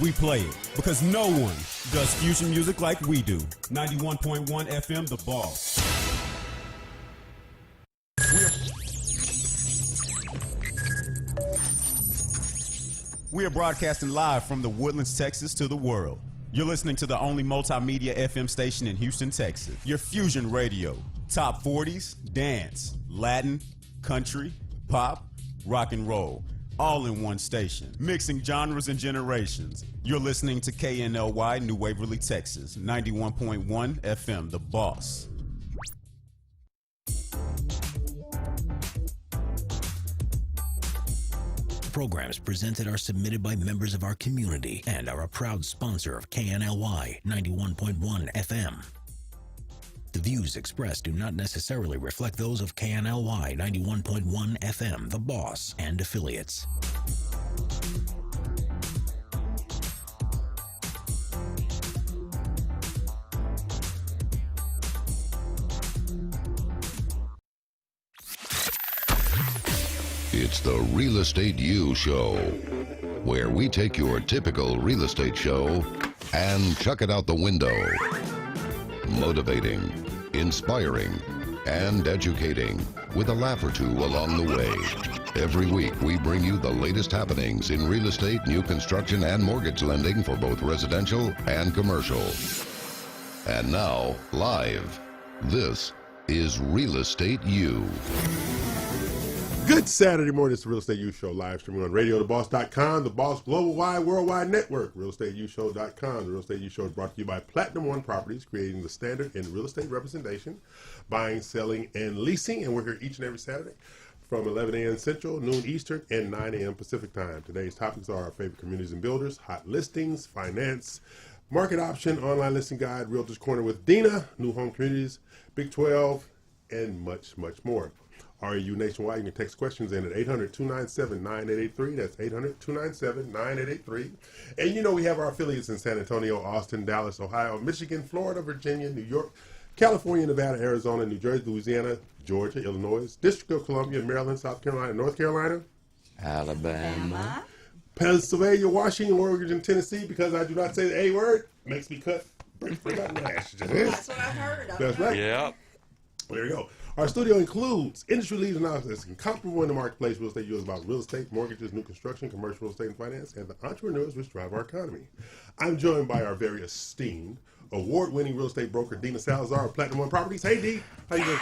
We play it because no one does fusion music like we do. 91.1 FM, The Boss. We are broadcasting live from the Woodlands, Texas to the world. You're listening to the only multimedia FM station in Houston, Texas. Your Fusion Radio. Top 40s, dance, Latin, country, pop, rock and roll. All in one station. Mixing genres and generations. You're listening to KNLY, New Waverly, Texas. 91.1 FM, The Boss. Programs presented are submitted by members of our community and are a proud sponsor of KNLY 91.1 FM. The views expressed do not necessarily reflect those of KNLY 91.1 FM, The Boss, and affiliates. It's the Real Estate U Show, where we take your typical real estate show and chuck it out the window. Motivating, inspiring, and educating with a laugh or two along the way. Every week, we bring you the latest happenings in real estate, new construction, and mortgage lending for both residential and commercial. And now, live, this is Real Estate U. Good Saturday morning. It's the Real Estate U Show, live streaming on RadioTheBoss.com, the Boss Global Wide Worldwide Network, RealEstateUShow.com. The Real Estate U Show is brought to you by Platinum One Properties, creating the standard in real estate representation, buying, selling, and leasing. And we're here each and every Saturday from 11 a.m. Central, noon Eastern, and 9 a.m. Pacific time. Today's topics are our favorite communities and builders, hot listings, finance, market option, online listing guide, Realtors Corner with Dina, new home communities, Big 12, and much, much more. REU Nationwide, you can text questions in at 800-297-9883. That's 800-297-9883. And you know we have our affiliates in San Antonio, Austin, Dallas, Ohio, Michigan, Florida, Virginia, New York, California, Nevada, Arizona, New Jersey, Louisiana, Georgia, Illinois, District of Columbia, Maryland, South Carolina, North Carolina, Alabama, Pennsylvania, Washington, Oregon, Tennessee. Because I do not say the A word, makes me cut. That's what I've heard. That's right. Yeah. There you go. Our studio includes industry leaders and analysts and comparable in the marketplace. Real Estate U is about real estate, mortgages, new construction, commercial real estate and finance, and the entrepreneurs which drive our economy. I'm joined by our very esteemed, award-winning real estate broker, Dina Salazar of Platinum One Properties. Hey, Dee. How you doing?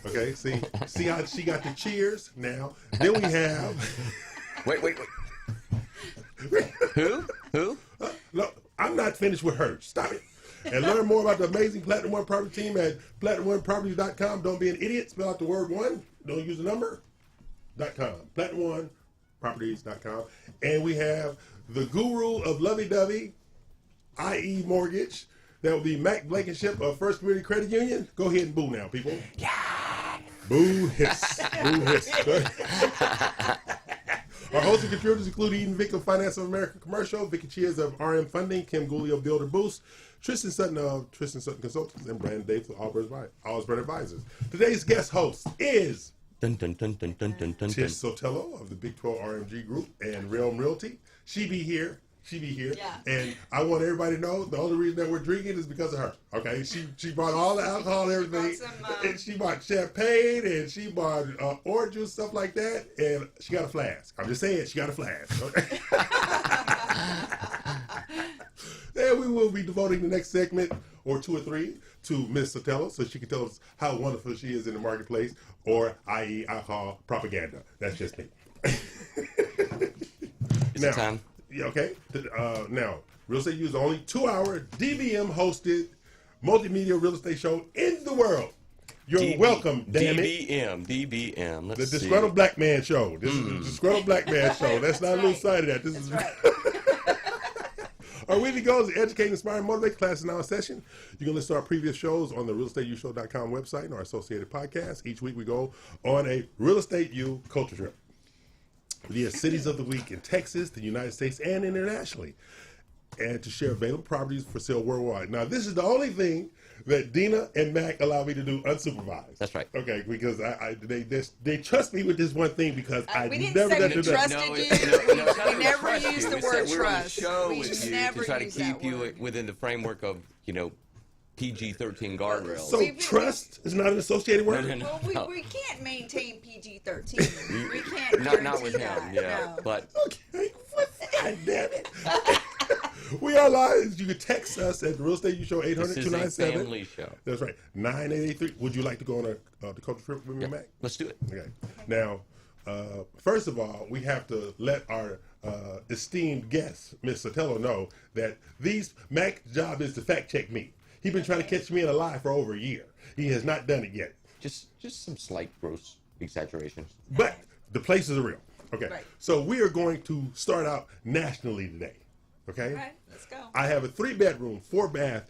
Okay, see how she got the cheers now. Then we have... Wait. Who? No, I'm not finished with her. Stop it. And learn more about the amazing Platinum One Property team at PlatinumOneProperties.com. Don't be an idiot. Spell out the word one. Don't use the number. .com. PlatinumOneProperties.com. And we have the guru of lovey-dovey, i.e. mortgage. That will be Mac Blankenship of First Community Credit Union. Go ahead and boo now, people. Yeah. Boo hiss. Boo hiss. Our hosts and contributors include Eden Vick of Finance of America Commercial, Vicky Cheers of RM Funding, Kim Gooley of Builder Boost, Tristan Sutton of Tristan Sutton Consultants, and Brandon Davis of Allsburn Advisors. Today's guest host is Dun, dun, dun, dun, dun, dun, dun, Tish Sotelo of the Big 12 RMG Group and Realm Realty. She be here. Yeah. And I want everybody to know the only reason that we're drinking is because of her. Okay, she brought all the alcohol and everything, and she bought champagne and she bought orange juice, stuff like that, and she got a flask. I'm just saying, she got a flask. Okay? And we will be devoting the next segment or two or three to Miss Sotelo so she can tell us how wonderful she is in the marketplace, or i.e. alcohol propaganda. That's just me. It's time. Yeah, okay. Now, Real Estate U is the only 2-hour DVM hosted multimedia real estate show in the world. You're welcome, damn it. DBM. The Disgruntled Black Man Show. This is the Disgruntled Black Man Show. Let's not lose sight of that. This is right. Our weekly goal is educate, inspire, and motivate. Class is now in session. You can listen to our previous shows on the RealEstateUShow.com website and our associated podcasts. Each week we go on a Real Estate U culture trip via cities of the week in Texas, the United States, and internationally. and to share available properties for sale worldwide. Now, this is the only thing that Dina and Mac allow me to do unsupervised. That's right. Okay, because they trust me with this one thing because I we didn't never say got we to do that. trusted you. it's not We that never trust use you. the It's word that we're on the trust. show We with you never to try to use that keep you word. within the framework of, PG-13 guardrails. So trust is not an associated word? No. Well, we can't maintain PG-13. We can't Not with guarantee him, that. No. But Okay, God damn it. We are live. You can text us at the Real Estate U Show this is a 800-297. family show. That's right. 9883. Would you like to go on the culture trip with me, Yeah, Mac? let's do it. Okay. Now, first of all, we have to let our esteemed guest, Ms. Sotelo, know that Mac's job is to fact check me. He's been trying to catch me in a lie for over a year. He has not done it yet. Just some slight gross exaggerations. But the places are real. Okay. Right. So we are going to start out nationally today. Okay. All right, let's go. I have a 3-bedroom, 4-bath,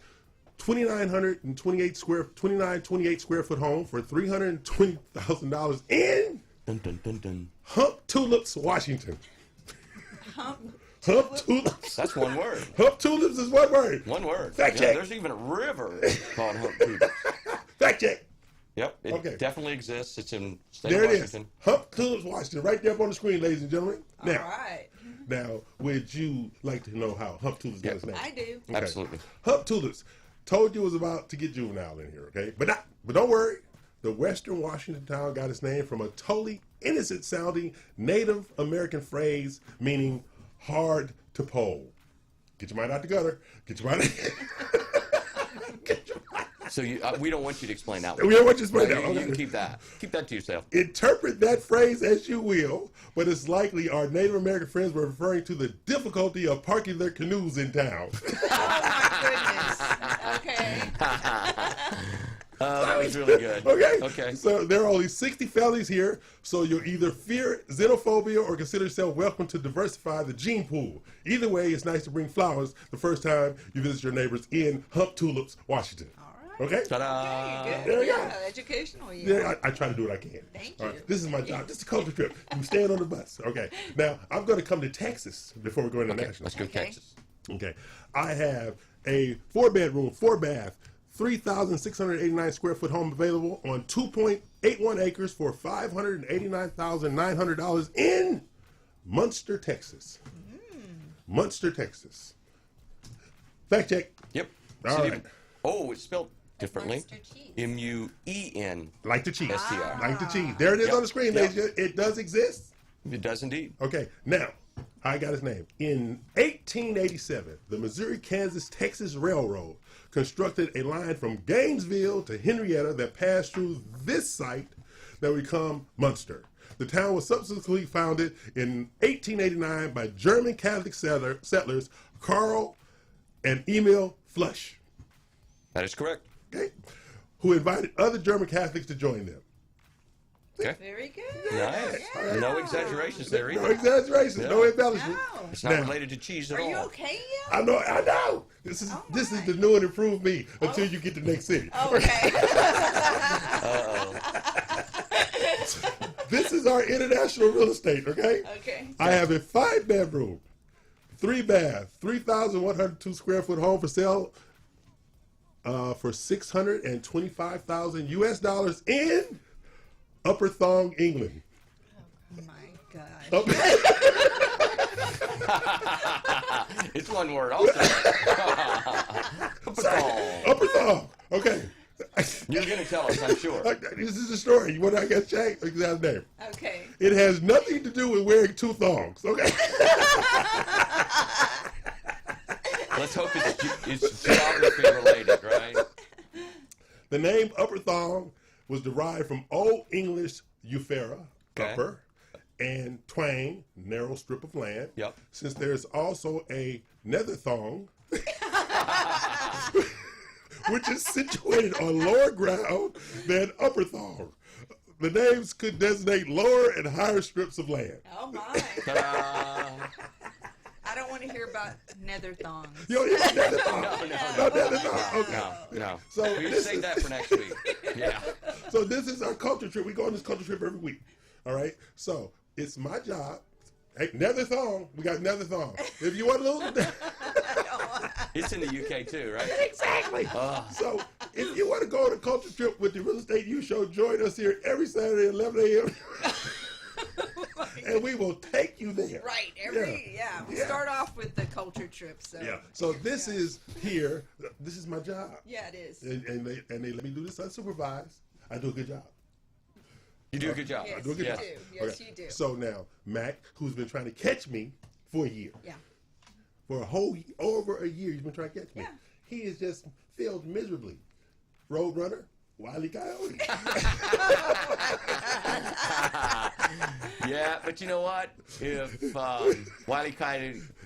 2,928 square foot home for $320,000 in Dun, dun, dun, dun. Hump Tulips, Washington. Hump. Hump Tulips. That's one word. Hump Tulips is one word. One word. Fact check. There's even a river called Hump Tulips. Fact check. Yep, it Okay. definitely exists. It's in state There of it is. Washington. Hump Tulips, Washington, right there up on the screen, ladies and gentlemen. All right. Now, would you like to know how Hump Tulips got its name? I do. Okay. Absolutely. Hump Tulips. Told you it was about to get juvenile in here, okay? But don't worry. The Western Washington town got its name from a totally innocent sounding Native American phrase meaning hard to pole. Get your mind out the gutter. Get your mind So we don't want you to explain that one. We don't want you to explain No, that you one. can keep that. Keep that to yourself. Interpret that phrase as you will, but it's likely our Native American friends were referring to the difficulty of parking their canoes in town. Oh my goodness. Okay. That was really good. Okay. So there are only 60 families here, so you'll either fear xenophobia or consider yourself welcome to diversify the gene pool. Either way, it's nice to bring flowers the first time you visit your neighbors in Hump Tulips, Washington. All right. Okay? Ta-da! Okay, good. There you go. Yeah, educational. Yeah, I try to do what I can. Thank All you. This is my job. This is a culture trip. You stand on the bus. Okay. Now, I'm going to come to Texas before we go into national. Let's go Okay. Texas. Okay. I have a 4-bedroom, 4-bath, 3,689 square foot home available on 2.81 acres for $589,900 in Munster, Texas. Munster, Texas. Fact check. Yep. All City- right. Oh, it's spelled differently. Munster cheese. M-U-E-N. Like the cheese. STR. Like the cheese. There it is Yep. on the screen, Yep. ladies. It does exist. It does indeed. Okay, now, I got his name. In 1887, the Missouri-Kansas-Texas Railroad constructed a line from Gainesville to Henrietta that passed through this site that would become Munster. The town was subsequently founded in 1889 by German Catholic settlers Carl and Emil Flush, That is correct. okay, who invited other German Catholics to join them. Okay. Very good. Nice. Yeah. No exaggerations there No either. exaggeration, no embellishment. No. It's not Now- related to cheese at Are all. you okay yet? I know. This is Oh this is my. the new and improved me until you get to next city. Okay. This is our international real estate, okay? Okay. I have a 5-bedroom, 3-bath, 3,102 square foot home for sale for $625,000 US in Upper Thong, England. Oh my God. It's one word also. Upper Thong. Okay. You're going to tell us, I'm sure. This is the story. You want to get checked? Exact name. Okay. It has nothing to do with wearing 2 thongs. Okay. Let's hope it's geography related, right? The name Upper Thong was derived from Old English Euphera, Okay. upper, and twang, narrow strip of land. Yep. Since there's also a nether thong, which is situated on lower ground than upper thong. The names could designate lower and higher strips of land. Oh my. Ta-da. I don't want to hear about nether thongs. You don't hear nether thong? No, nether thong. Okay. No. So We can this save is- that for next week. Yeah. So this is our culture trip. We go on this culture trip every week. All right. So it's my job. Hey, nether thong. We got nether thong. If you want to lose, It's in the UK too, right? Exactly. So if you want to go on a culture trip with the Real Estate U Show, join us here every Saturday at 11 a.m. and we will take you there. Right. We start off with the culture trip. So So this is here. This is my job. Yeah, it is. And they let me do this unsupervised. I do a good job. You do a good job. Yes, I do a good you job. do. Yes, you do. So now Mac, who's been trying to catch me for a year. Yeah. For over a year, he's been trying to catch me. Yeah. He has just failed miserably. Roadrunner, Wile E. Coyote. Yeah, but you know what? If Wile E.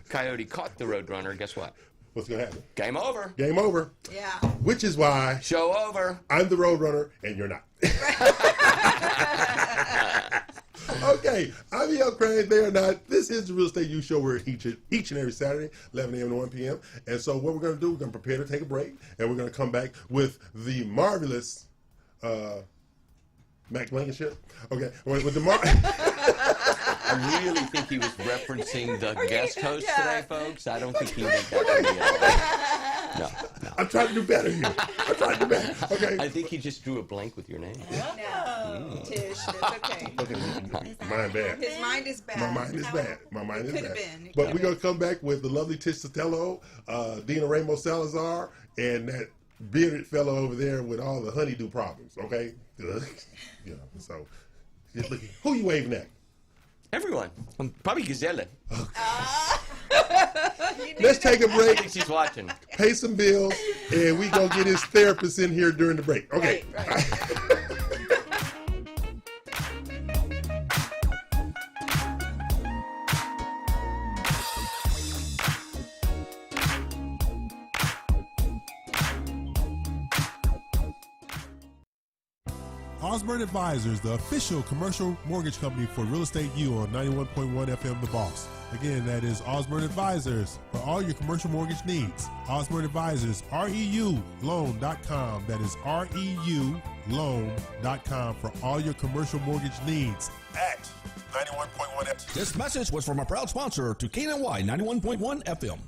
Coyote caught the Roadrunner, guess what? What's going to happen? Game over. Game over. Yeah. Which is why Show over. I'm the Roadrunner and you're not. Okay, I'm El Crane. They are not. This is the Real Estate U Show. We're each and every Saturday, 11 a.m. to 1 p.m. And so what we're going to do, we're going to prepare to take a break, and we're going to come back with the marvelous Mac Blankenship. Okay, with the I really think he was referencing the guest host today, folks. I don't think he meant that. No. I'm trying to do better here. I'm trying to do better. Okay. I think he just drew a blank with your name. No, Tish, that's okay. Okay, mine bad. His mind is bad. My mind is bad. My mind is Could have bad. been. But we're going to come back with the lovely Tish Sotelo, Dina Ramos Salazar, and that bearded fellow over there with all the honeydew problems, okay? So just looking. Who you waving at? Everyone. Probably Gazelle. Let's take a I break, think she's watching. pay some bills, and we going to get his therapist in here during the break. Okay. Right. Osborne Advisors, the official commercial mortgage company for Real Estate U on 91.1 FM The Boss. Again, that is Osborne Advisors for all your commercial mortgage needs. Osborne Advisors, REULoan.com. That is REULoan.com for all your commercial mortgage needs at 91.1 FM. This message was from a proud sponsor to KNY 91.1 FM.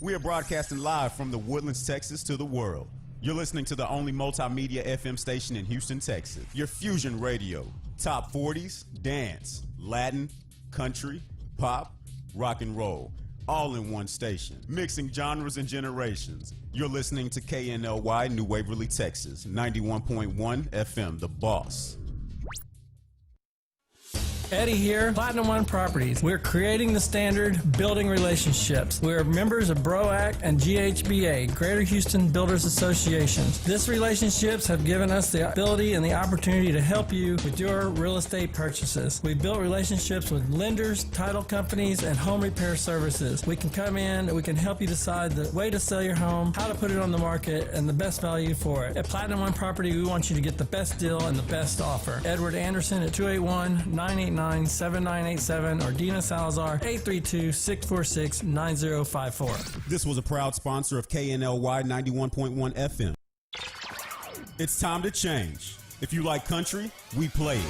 We are broadcasting live from the Woodlands, Texas to the world. You're listening to the only multimedia FM station in Houston, Texas. Your fusion radio. Top 40s, dance, Latin, country, pop, rock and roll. All in one station. Mixing genres and generations. You're listening to KNLY New Waverly, Texas. 91.1 FM, The Boss. Eddie here, Platinum One Properties. We're creating the standard, building relationships. We're members of BROAC and GHBA, Greater Houston Builders Associations. These relationships have given us the ability and the opportunity to help you with your real estate purchases. We built relationships with lenders, title companies, and home repair services. We can come in and we can help you decide the way to sell your home, how to put it on the market, and the best value for it. At Platinum One Property, we want you to get the best deal and the best offer. Edward Anderson at 281-989-7987 or Dina Salazar 832-646-9054. This was a proud sponsor of KNLY 91.1 FM. It's time to change. If you like country, we play it.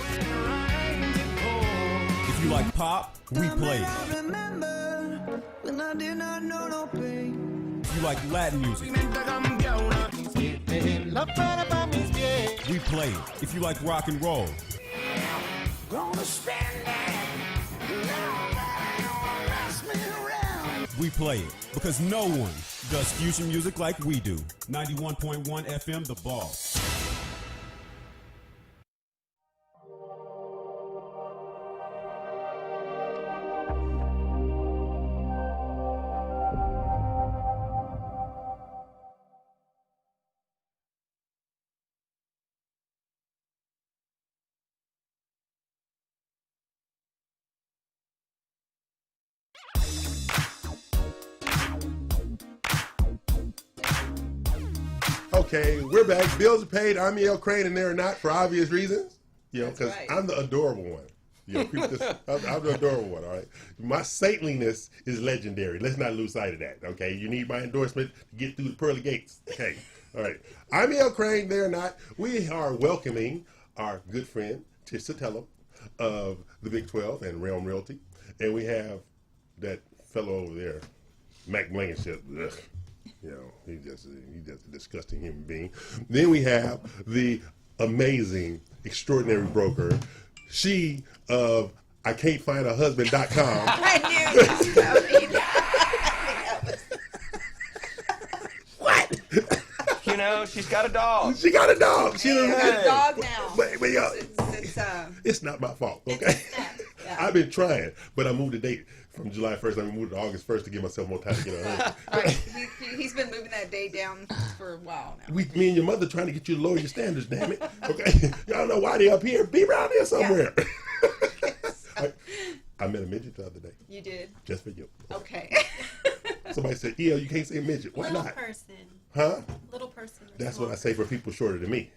If you like pop, we play it. If you like Latin music, we play it. If you like rock and roll, we play it. Because no one does fusion music like we do. 91.1 FM, The Boss. Okay, we're back. Bills are paid. I'm El Crane, and they're not for obvious reasons. You know, That's because right. I'm the adorable one. You know, people just, I'm the adorable one. All right, my saintliness is legendary. Let's not lose sight of that. Okay, you need my endorsement to get through the pearly gates. Okay, all right. I'm El Crane. They're not. We are welcoming our good friend Tish Sotelo of the Big 12 and Realm Realty. And we have that fellow over there, Mac Blankenship. Ugh. You know, he's just a disgusting human being. Then we have the amazing, extraordinary broker, she of I can't find a husband.com. I knew you was coming. What? You know, she's got a dog. She got a dog. She I done got a dog now. But it's not my fault, okay? Yeah. I've been trying, but I moved the date from July 1st. I moved to August 1st to give myself more time to get her home. Right. He's been moving that day down for a while now. Me and your mother trying to get you to lower your standards, damn it. Okay? Y'all know why they up here. Be around here somewhere. Yeah. I met a midget the other day. You did? Just for you. Okay. Somebody said, "Yeah, you can't say midget. Why Little not?" person. Huh? Little person. That's what I say for people shorter than me.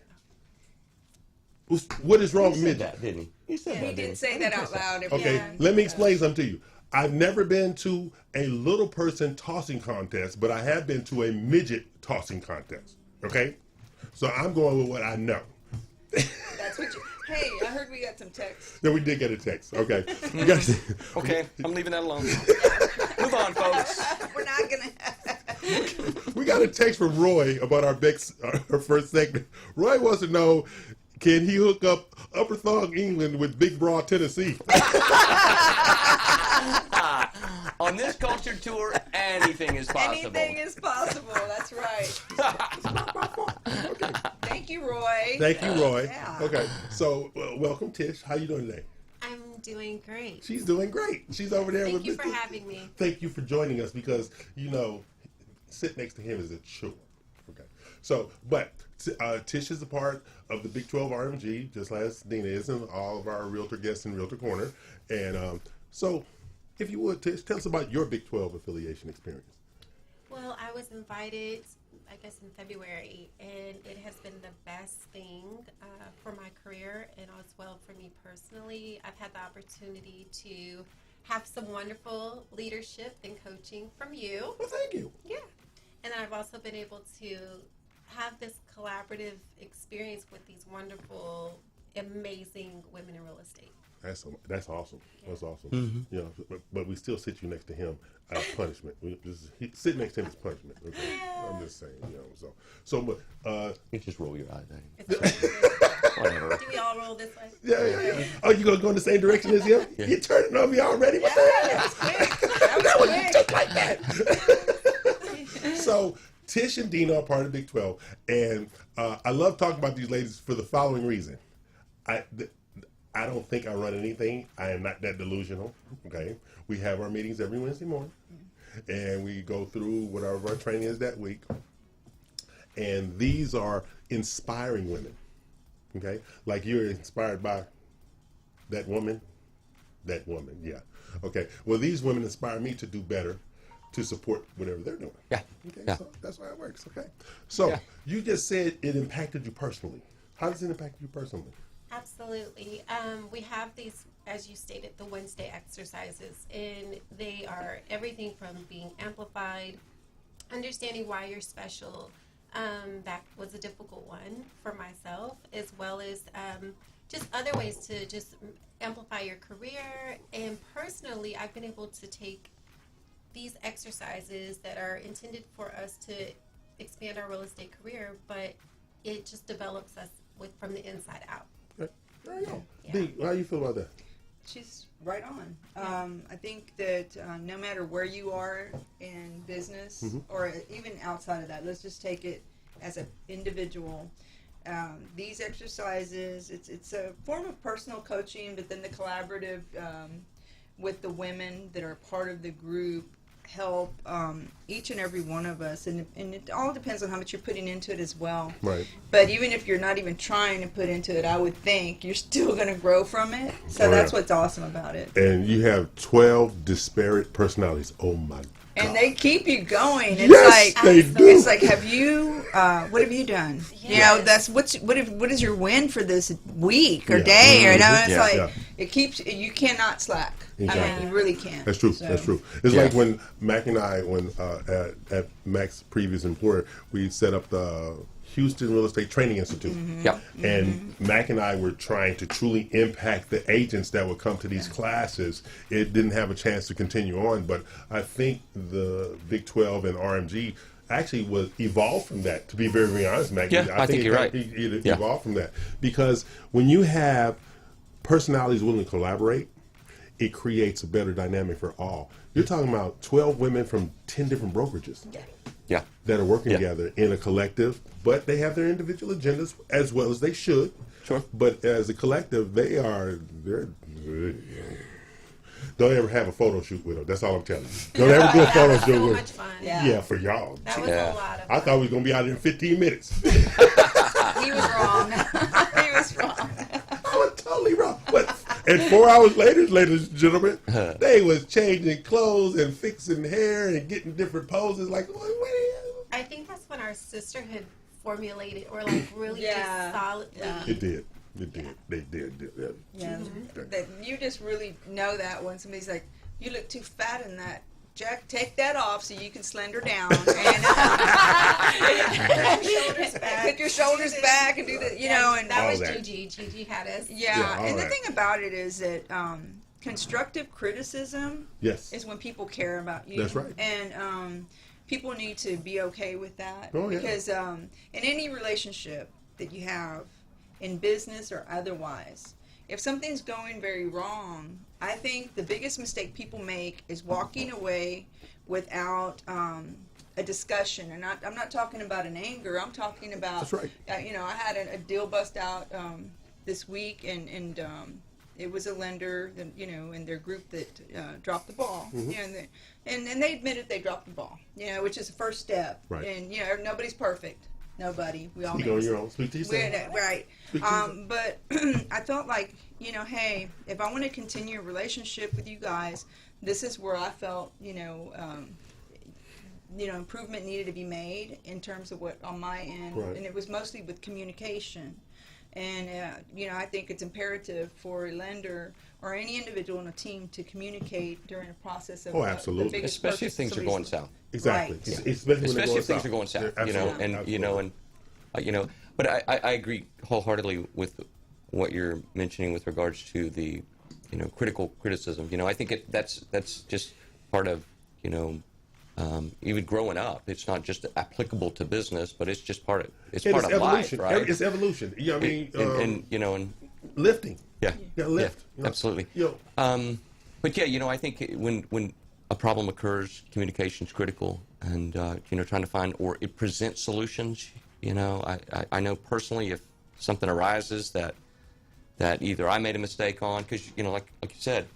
What is wrong with midget? That, didn't he? He said He that, did say that out loud. Okay, let me explain something to you. I've never been to a little person tossing contest, but I have been to a midget tossing contest. Okay? So I'm going with what I know. That's what you... Hey, I heard we got some texts. Yeah, we did get a text. Okay. Okay, I'm leaving that alone. Move on, folks. We're not going to... We got a text from Roy about our first segment. Roy wants to know, can he hook up Upper Thong, England with Big Broad, Tennessee? On this culture tour, anything is possible. Anything is possible. That's right. Okay. Thank you, Roy. Thank you, Roy. Yeah. Okay. So, welcome, Tish. How you doing today? I'm doing great. She's doing great. She's over there with Thank you Mr. for having me. Thank you for joining us because, you know, sit next to him is a chore. Okay. So, but Tish is a part of the Big 12 RMG, just as Dina is, and all of our realtor guests in Realtor Corner. And so, if you would, Tish, tell us about your Big 12 affiliation experience. Well, I was invited, I guess, in February, and it has been the best thing for my career and as well for me personally. I've had the opportunity to have some wonderful leadership and coaching from you. Well, thank you. Yeah. And I've also been able to have this collaborative experience with these wonderful, amazing women in real estate. That's awesome. Yeah. That's awesome. Mm-hmm. You know, but we still sit you next to him as punishment. Sitting next to him is punishment. Okay? Yeah. I'm just saying, you know. So, you just roll your eyes. Whatever. Do we all roll this way? Yeah. Oh, you gonna go in the same direction as him? Yeah. You turning on me already? What the hell? That was just like that. So, Tish and Dina are part of Big 12, and I love talking about these ladies for the following reason. I don't think I run anything. I am not that delusional. Okay, we have our meetings every Wednesday morning, and we go through whatever our training is that week. And these are inspiring women. Okay, like you're inspired by that woman. That woman, yeah. Okay. Well, these women inspire me to do better, to support whatever they're doing. Yeah. Okay. Yeah. So that's how it works. Okay. So you just said it impacted you personally. How does it impact you personally? Absolutely. We have these, as you stated, the Wednesday exercises, and they are everything from being amplified, understanding why you're special. That was a difficult one for myself, as well as just other ways to just amplify your career. And personally, I've been able to take these exercises that are intended for us to expand our real estate career, but it just develops us from the inside out. There you go. Yeah. Dee, how you feel about that? She's right on. I think that no matter where you are in business or even outside of that, let's just take it as an individual. These exercises, it's a form of personal coaching, but then the collaborative with the women that are part of the group help each and every one of us, and it all depends on how much you're putting into it as well. Right. But even if you're not even trying to put into it, I would think you're still going to grow from it. So that's what's awesome about it. And you have 12 disparate personalities. Oh my God. And they keep you going. It's Yes, like they do. It's like, have you? What have you done? Yes. You know, that's what is your win for this week or day? Or you know, it's it keeps you cannot slack. Exactly. I mean, you really can't. That's true. So. That's true. It's like when Mac and I, at Mac's previous employer, we set up the Houston Real Estate Training Institute. Yep. And Mac and I were trying to truly impact the agents that would come to these classes. It didn't have a chance to continue on, but I think the Big 12 and RMG actually was evolved from that, to be very, very honest, Mac. Yeah, I think you're right. It evolved from that. Because when you have personalities willing to collaborate, it creates a better dynamic for all. You're talking about 12 women from 10 different brokerages. Yeah. That are working together in a collective, but they have their individual agendas as well as they should. Sure. But as a collective, they're don't ever have a photo shoot with them. That's all I'm telling you. Don't ever do a photo shoot so with much them. fun. Yeah, for y'all. That was a lot of fun. I thought we was gonna be out in 15 minutes. He was wrong. He was wrong. I was totally wrong. But and 4 hours later, ladies and gentlemen, they was changing clothes and fixing hair and getting different poses. Like, what? I think that's when our sisterhood formulated, or like really just solidly. It did. It did. They did. Yeah, that you just really know that when somebody's like, "You look too fat in that." Jack, take that off so you can slender down and put your shoulders back and do the, you know, and that was Gigi. Gigi had us. Yeah, and the thing about it is that constructive criticism is when people care about you. That's right. And people need to be okay with that. Oh, yeah. Because in any relationship that you have, in business or otherwise, if something's going very wrong, I think the biggest mistake people make is walking away without a discussion. And I'm not talking about an anger. I'm talking about, that's right. You know, I had a deal bust out this week, and it was a lender, that, you know, in their group that dropped the ball. Mm-hmm. You know, and they admitted they dropped the ball, you know, which is the first step. Right. And, you know, nobody's perfect. Nobody. We all Speak make on your own. Speak to yourself. Right. But I felt like, you know, hey, if I want to continue a relationship with you guys, this is where I felt, improvement needed to be made in terms of what on my end, right. And it was mostly with communication. And I think it's imperative for a lender or any individual in a team to communicate during the process of absolutely, the biggest especially if things are going south. Exactly, right. Especially if things are going south. But I agree wholeheartedly with what you're mentioning with regards to the, critical criticism. I think that's just part of, even growing up. It's not just applicable to business, but it's just part of evolution. Life, right? It's evolution. Yeah, I mean, and lifting. Yeah, lift. Yeah, absolutely. But yeah, I think when a problem occurs, communication is critical, and trying to find or it presents solutions. I know personally if something arises that either I made a mistake on, because like you said,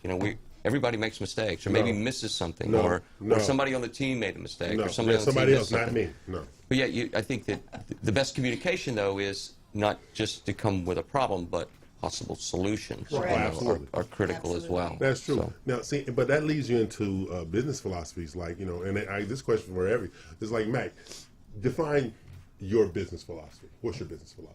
everybody makes mistakes, or maybe misses something, or somebody on the team made a mistake, or somebody else, not me. No. But yeah, I think that the best communication though is not just to come with a problem, but possible solutions are critical as well. That's true. So. Now, see, but that leads you into business philosophies, like and this question for it's like, Mac, define your business philosophy. What's your business philosophy?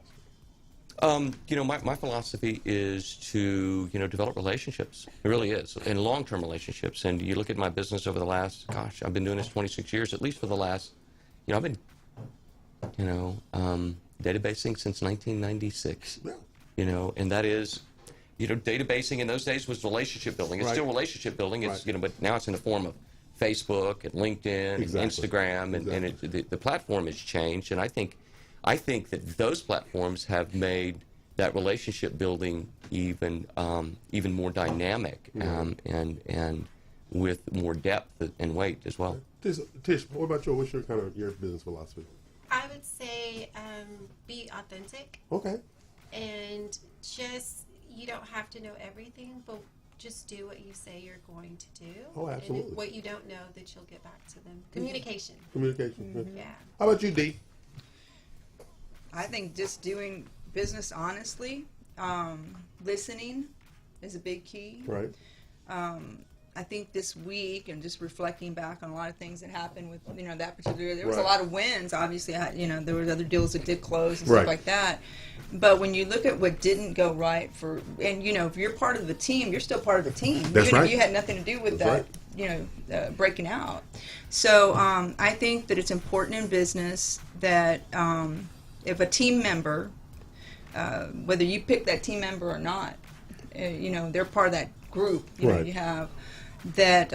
My philosophy is to, develop relationships. It really is, and long-term relationships. And you look at my business over the last, I've been doing this 26 years, at least for the last, I've been, databasing since 1996. Yeah. And that is, databasing in those days was relationship building. It's still relationship building. It's, but now it's in the form of Facebook and LinkedIn and Instagram, and the platform has changed. And I think that those platforms have made that relationship building even more dynamic, and with more depth and weight as well. Tish, what about you? What's your business philosophy? I would say be authentic. Okay. And just, you don't have to know everything, but just do what you say you're going to do. Oh, absolutely. And what you don't know, that you'll get back to them. Communication. Mm-hmm. Yeah. How about you, Dee? I think just doing business honestly, listening is a big key. Right. I think this week, and just reflecting back on a lot of things that happened with that particular, there was a lot of wins. Obviously, there were other deals that did close and stuff like that. But when you look at what didn't go right if you're part of the team, you're still part of the team. That's Even right. if you had nothing to do with that, breaking out. So I think that it's important in business that if a team member, whether you pick that team member or not, they're part of that group. Right. You have that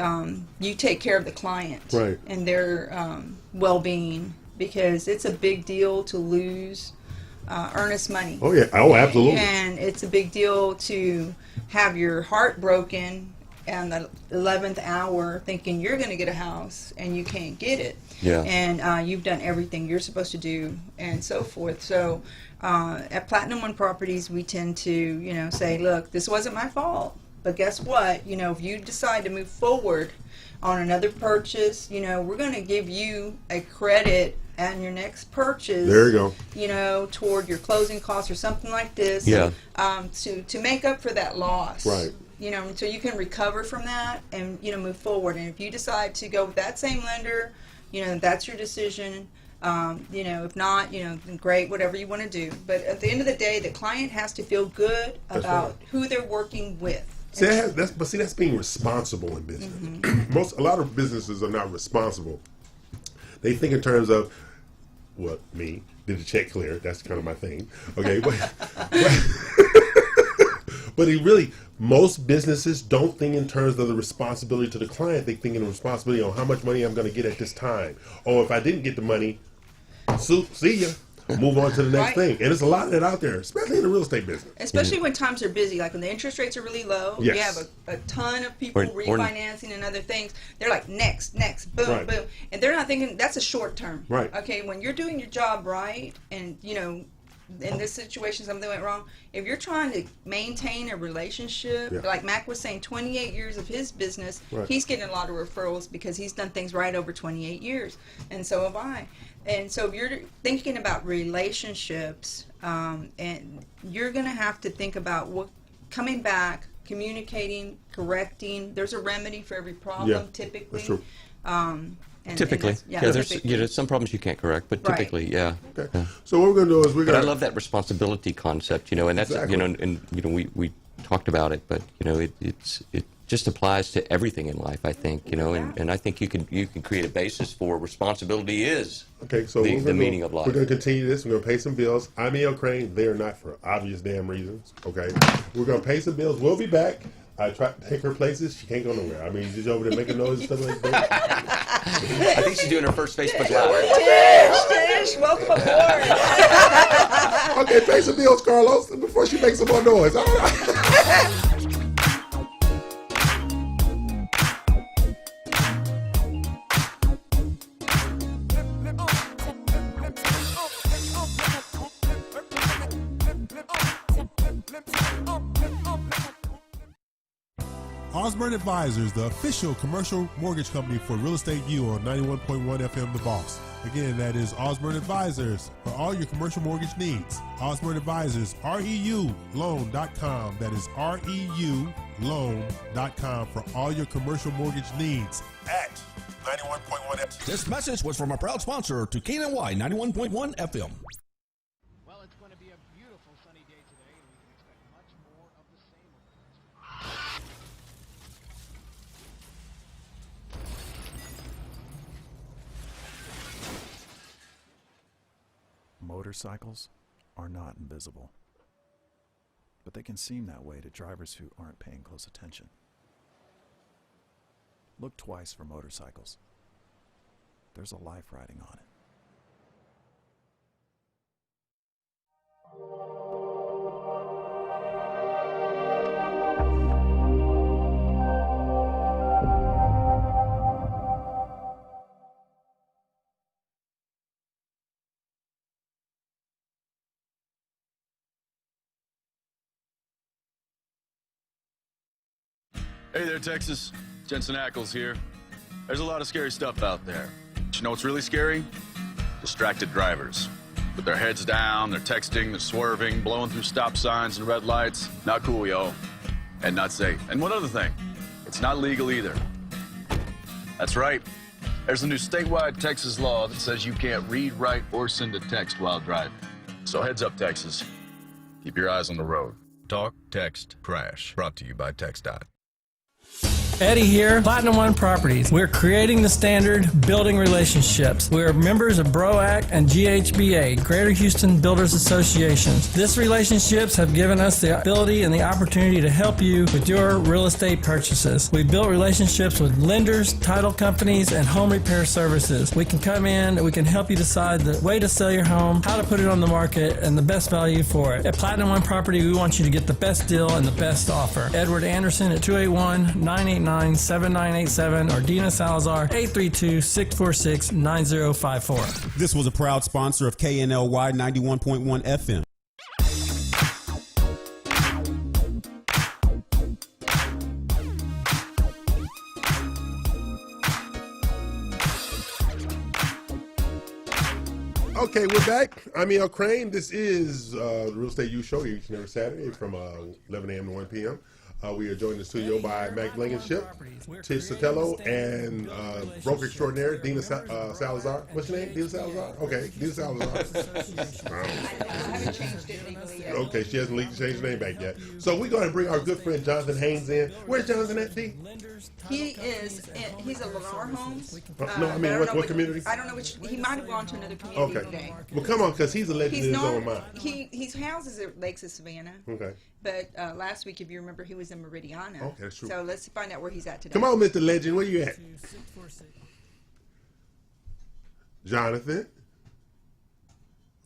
you take care of the client right. and their well-being, because it's a big deal to lose earnest money. Oh yeah, oh absolutely. And it's a big deal to have your heart broken on the 11th hour thinking you're going to get a house and you can't get it. Yeah. And you've done everything you're supposed to do and so forth. So at Platinum One Properties, we tend to, say, look, this wasn't my fault. But guess what? If you decide to move forward on another purchase, we're going to give you a credit on your next purchase. There you go. Toward your closing costs or something like this. Yeah. To make up for that loss. Right. So you can recover from that and, move forward. And if you decide to go with that same lender, that's your decision. If not, then great, whatever you want to do. But at the end of the day, the client has to feel good about who they're working with. See, that's being responsible in business. Mm-hmm. A lot of businesses are not responsible. They think in terms of, me, did the check clear? That's kind of my thing. Okay, but most businesses don't think in terms of the responsibility to the client. They think in the responsibility on how much money I'm going to get at this time. Or if I didn't get the money, see ya. Move on to the next thing. And there's a lot of that out there, especially in the real estate business. Especially when times are busy, like when the interest rates are really low. Yes. You have a ton of people refinancing and other things. They're like, next, boom, boom. And they're not thinking, that's a short term. Right. Okay, when you're doing your job right and, in this situation something went wrong, if you're trying to maintain a relationship, like Mac was saying, 28 years of his business, he's getting a lot of referrals because he's done things right over 28 years. And so have I. And so if you're thinking about relationships, and you're going to have to think about coming back, communicating, correcting. There's a remedy for every problem, typically. That's true. Typically, typically. There's some problems you can't correct, but typically, yeah. Okay. Yeah. So what we're going to do is But I love that responsibility concept, and that's we talked about it, but it just applies to everything in life, I think, and I think you can create a basis for responsibility is the meaning of life. We're going to continue this. We're going to pay some bills. I'm E.L. Crane. They are not for obvious damn reasons. Okay, we're going to pay some bills. We'll be back. I tried to take her places. She can't go nowhere. I mean, she's over there making noise and stuff like that. I think she's doing her first Facebook Live. Tish, welcome aboard. Okay, pay some bills, Carlos, before she makes some more noise. All right. Osborne Advisors, the official commercial mortgage company for Real Estate U on 91.1 FM The Boss. Again, that is Osborne Advisors for all your commercial mortgage needs. Osborne Advisors, REULoan.com. That is REULoan.com for all your commercial mortgage needs at 91.1 FM. This message was from a proud sponsor to KNY 91.1 FM. Well, it's going to be a beautiful sunny day today, and we can expect much more of the same over the next few days. Motorcycles are not invisible, but they can seem that way to drivers who aren't paying close attention. Look twice for motorcycles. There's a life riding on it. Hey there, Texas. Jensen Ackles here. There's a lot of scary stuff out there. But you know what's really scary? Distracted drivers. With their heads down, they're texting, they're swerving, blowing through stop signs and red lights. Not cool, yo. And not safe. And one other thing, it's not legal either. That's right. There's a new statewide Texas law that says you can't read, write, or send a text while driving. So heads up, Texas. Keep your eyes on the road. Talk, text, crash. Brought to you by TxDOT. Eddie here, Platinum One Properties. We're creating the standard, building relationships. We're members of BROAC and GHBA, Greater Houston Builders Associations. These relationships have given us the ability and the opportunity to help you with your real estate purchases. We've built relationships with lenders, title companies, and home repair services. We can come in, we can help you decide the way to sell your home, how to put it on the market, and the best value for it. At Platinum One Property, we want you to get the best deal and the best offer. Edward Anderson at 281-989-7987 or Dina Salazar 832-646-9054. This was a proud sponsor of KNLY 91.1 FM. Okay, we're back. I'm E.L. Crane. This is the Real Estate U Show each and every Saturday from 11 a.m. to 1 p.m. We are joined in the studio by Mac Blankenship, Tish Sotelo, and broker extraordinaire Dina Salazar. What's your name? Dina Salazar? Okay, Dina Salazar. I haven't changed it legally yet. Okay, she hasn't changed her name back yet. So we're going to bring our good friend Jonathan Haynes in. Where's Jonathan at, D? He's a Lennar Homes. No, I mean, what community? I don't know which. He might have gone to another community today. Well, come on, because he's a legend in his own mind. He houses at Lakes of Savannah. Okay. But last week, if you remember, he was in Meridiana. Okay, that's true. So let's find out where he's at today. Come on, Mr. Legend. Where you at? Jonathan?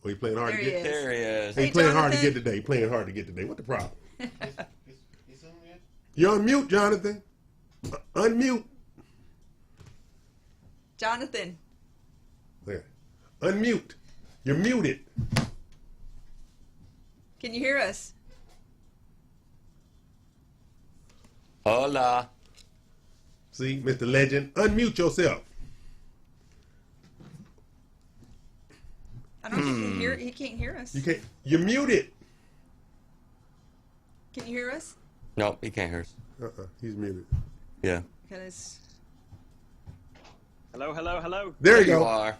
Oh, he playing hard to get? There he is. He playing hard to get today. Playing hard to get today. What the problem? You're on mute, Jonathan. Unmute. Jonathan. There. Unmute. You're muted. Can you hear us? Hola. See, Mr. Legend, unmute yourself. I don't think he can hear. He can't hear us. You can't. You're muted. Can you hear us? No, he can't hear us. He's muted. Yeah. Because. Hello, hello, hello. There you go. are.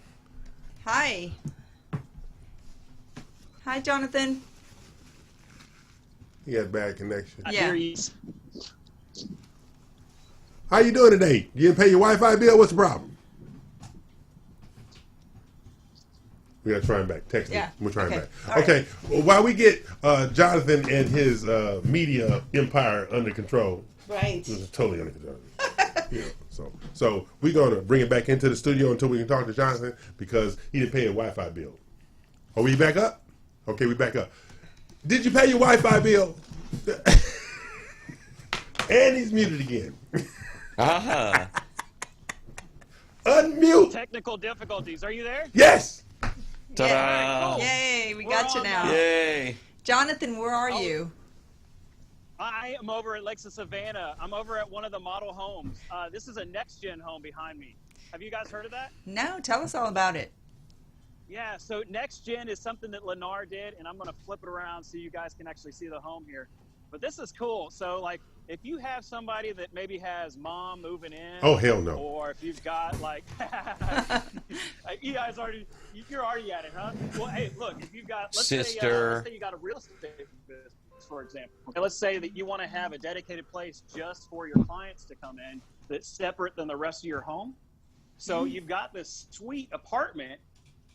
Hi. Hi, Jonathan. He had bad connection. Yeah. How you doing today? You didn't pay your Wi-Fi bill? What's the problem? We gotta try him back. Text him. We'll try him back. Okay. Well, while we get Jonathan and his media empire under control. Right. This is totally under control. So we're gonna bring it back into the studio until we can talk to Jonathan because he didn't pay a Wi-Fi bill. Are we back up? Okay, we back up. Did you pay your Wi-Fi bill? And he's muted again. Unmute. Technical difficulties. Are you there? Yes. Ta-da. Yay, we got you now. Yay. Jonathan, where are you? I am over at Lakes of Savannah. I'm over at one of the model homes. This is a next-gen home behind me. Have you guys heard of that? No, tell us all about it. Yeah, so next-gen is something that Lennar did, and I'm going to flip it around so you guys can actually see the home here. But this is cool. So, like, if you have somebody that maybe has mom moving in. Oh, hell no. Or if you've got, like, you guys you're already at it, huh? Well, hey, look, if you've got, let's say you got a real estate business, for example. And let's say that you want to have a dedicated place just for your clients to come in that's separate than the rest of your home. So you've got this sweet apartment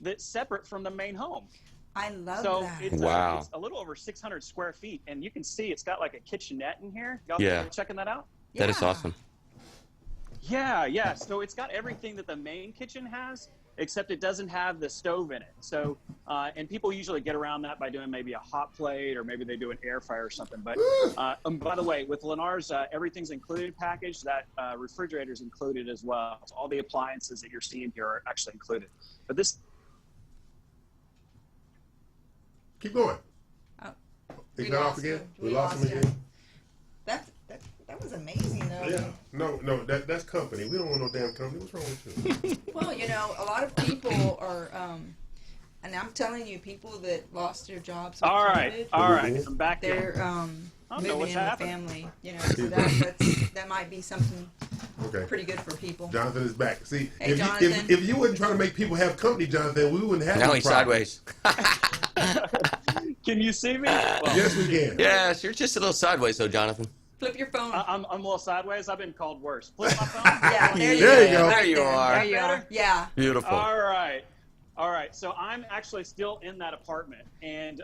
that's separate from the main home. I love that. It's a little over 600 square feet, and you can see it's got like a kitchenette in here. Y'all checking that out? That is awesome. Yeah. So it's got everything that the main kitchen has, except it doesn't have the stove in it. So, and people usually get around that by doing maybe a hot plate or maybe they do an air fryer or something. But by the way, with Lennar's everything's included package, that refrigerator's included as well. So all the appliances that you're seeing here are actually included. But this. Keep going. Oh, he got off again. We lost him again. That was amazing, though. Yeah. No, that's company. We don't want no damn company. What's wrong with you? Well, a lot of people are, and I'm telling you, people that lost their jobs. All right. I'm back. They're moving in with family. So that might be something pretty good for people. Jonathan is back. See, hey, if you wouldn't try to make people have company, Jonathan, we wouldn't have. Now he's sideways. Can you see me? Well, yes, we can. Yes, you're just a little sideways, though, Jonathan. Flip your phone. I'm a little sideways. I've been called worse. Flip my phone. Yeah, there you There you go. go. Right There you are. There you are. Yeah. Beautiful. All right. So I'm actually still in that apartment, and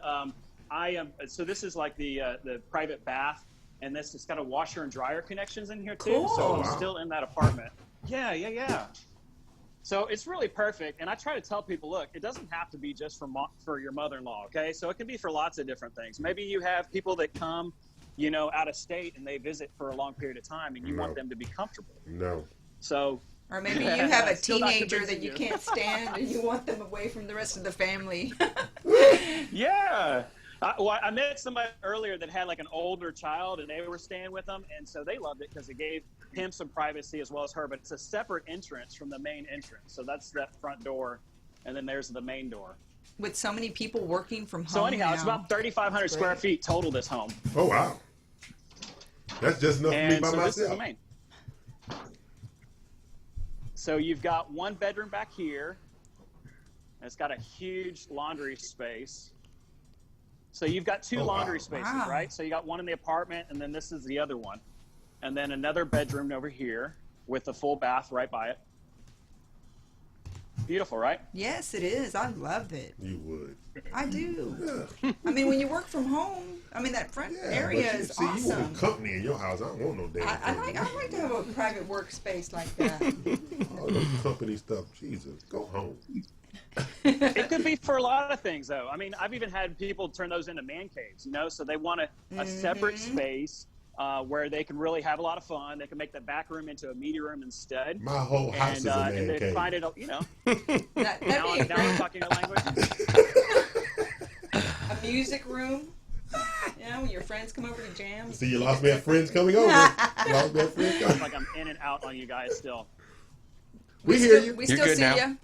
I am. So this is like the private bath, and this has got a washer and dryer connections in here too. Cool. So I'm Wow. still in that apartment. Yeah. So it's really perfect, and I try to tell people, look, it doesn't have to be just for your mother-in-law, okay? So it can be for lots of different things. Maybe you have people that come, out of state, and they visit for a long period of time, and you want them to be comfortable. No. So. Or maybe you have a Still not teenager convincing that you you. can't stand and you want them away from the rest of the family. Yeah. I met somebody earlier that had like an older child, and they were staying with them, and so they loved it because it gave him some privacy as well as her. But it's a separate entrance from the main entrance, so that's that front door, and then there's the main door. With so many people working from home. So anyhow, it's now. about 3,500 square feet total. This home, Oh, wow. That's just enough for me and by so this is the myself. main. So you've got one bedroom back here. And it's got a huge laundry space. So you've got two laundry spaces, Wow. right? So you got one in the apartment, and then this is the other one. And then another bedroom over here with a full bath right by it. Beautiful, right? Yes, it is. I love it. You would. I do. Yeah. I mean, when you work from home, that front area but is see, you awesome. want company in your house. I don't want no damn I company. like to have a private workspace like that. All the company stuff. Jesus, go home. It could be for a lot of things, though. I mean, I've even had people turn those into man caves, so they want a separate space where they can really have a lot of fun. They can make the back room into a media room instead. My whole house is a man and they cave. find it, That'd be now a I'm talking your language. A music room. When your friends come over to jam. See, you lost me at friends coming over. You lost me at friends It's coming. like I'm in and out on you guys still. We hear you. We You're still good see now. you.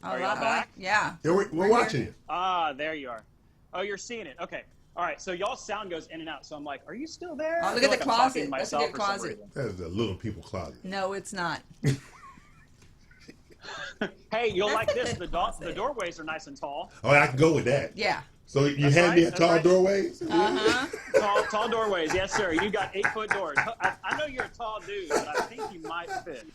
Are y'all back? Yeah. Yeah, we're watching you. Ah, there you are. Oh, you're seeing it. Okay. All right. So y'all sound goes in and out. So I'm like, are you still there? Oh, I look feel at the like I'm talking closet. to That's a myself good for some closet. reason. That is a little people closet. No, it's not. Hey, you'll That's like a this. good The closet. doorways are nice and tall. Oh, I can go with that. Yeah. So you That's hand right, me a that's tall right. doorways? Tall doorways. Yes, sir. You got 8-foot doors. I know you're a tall dude, but I think you might fit.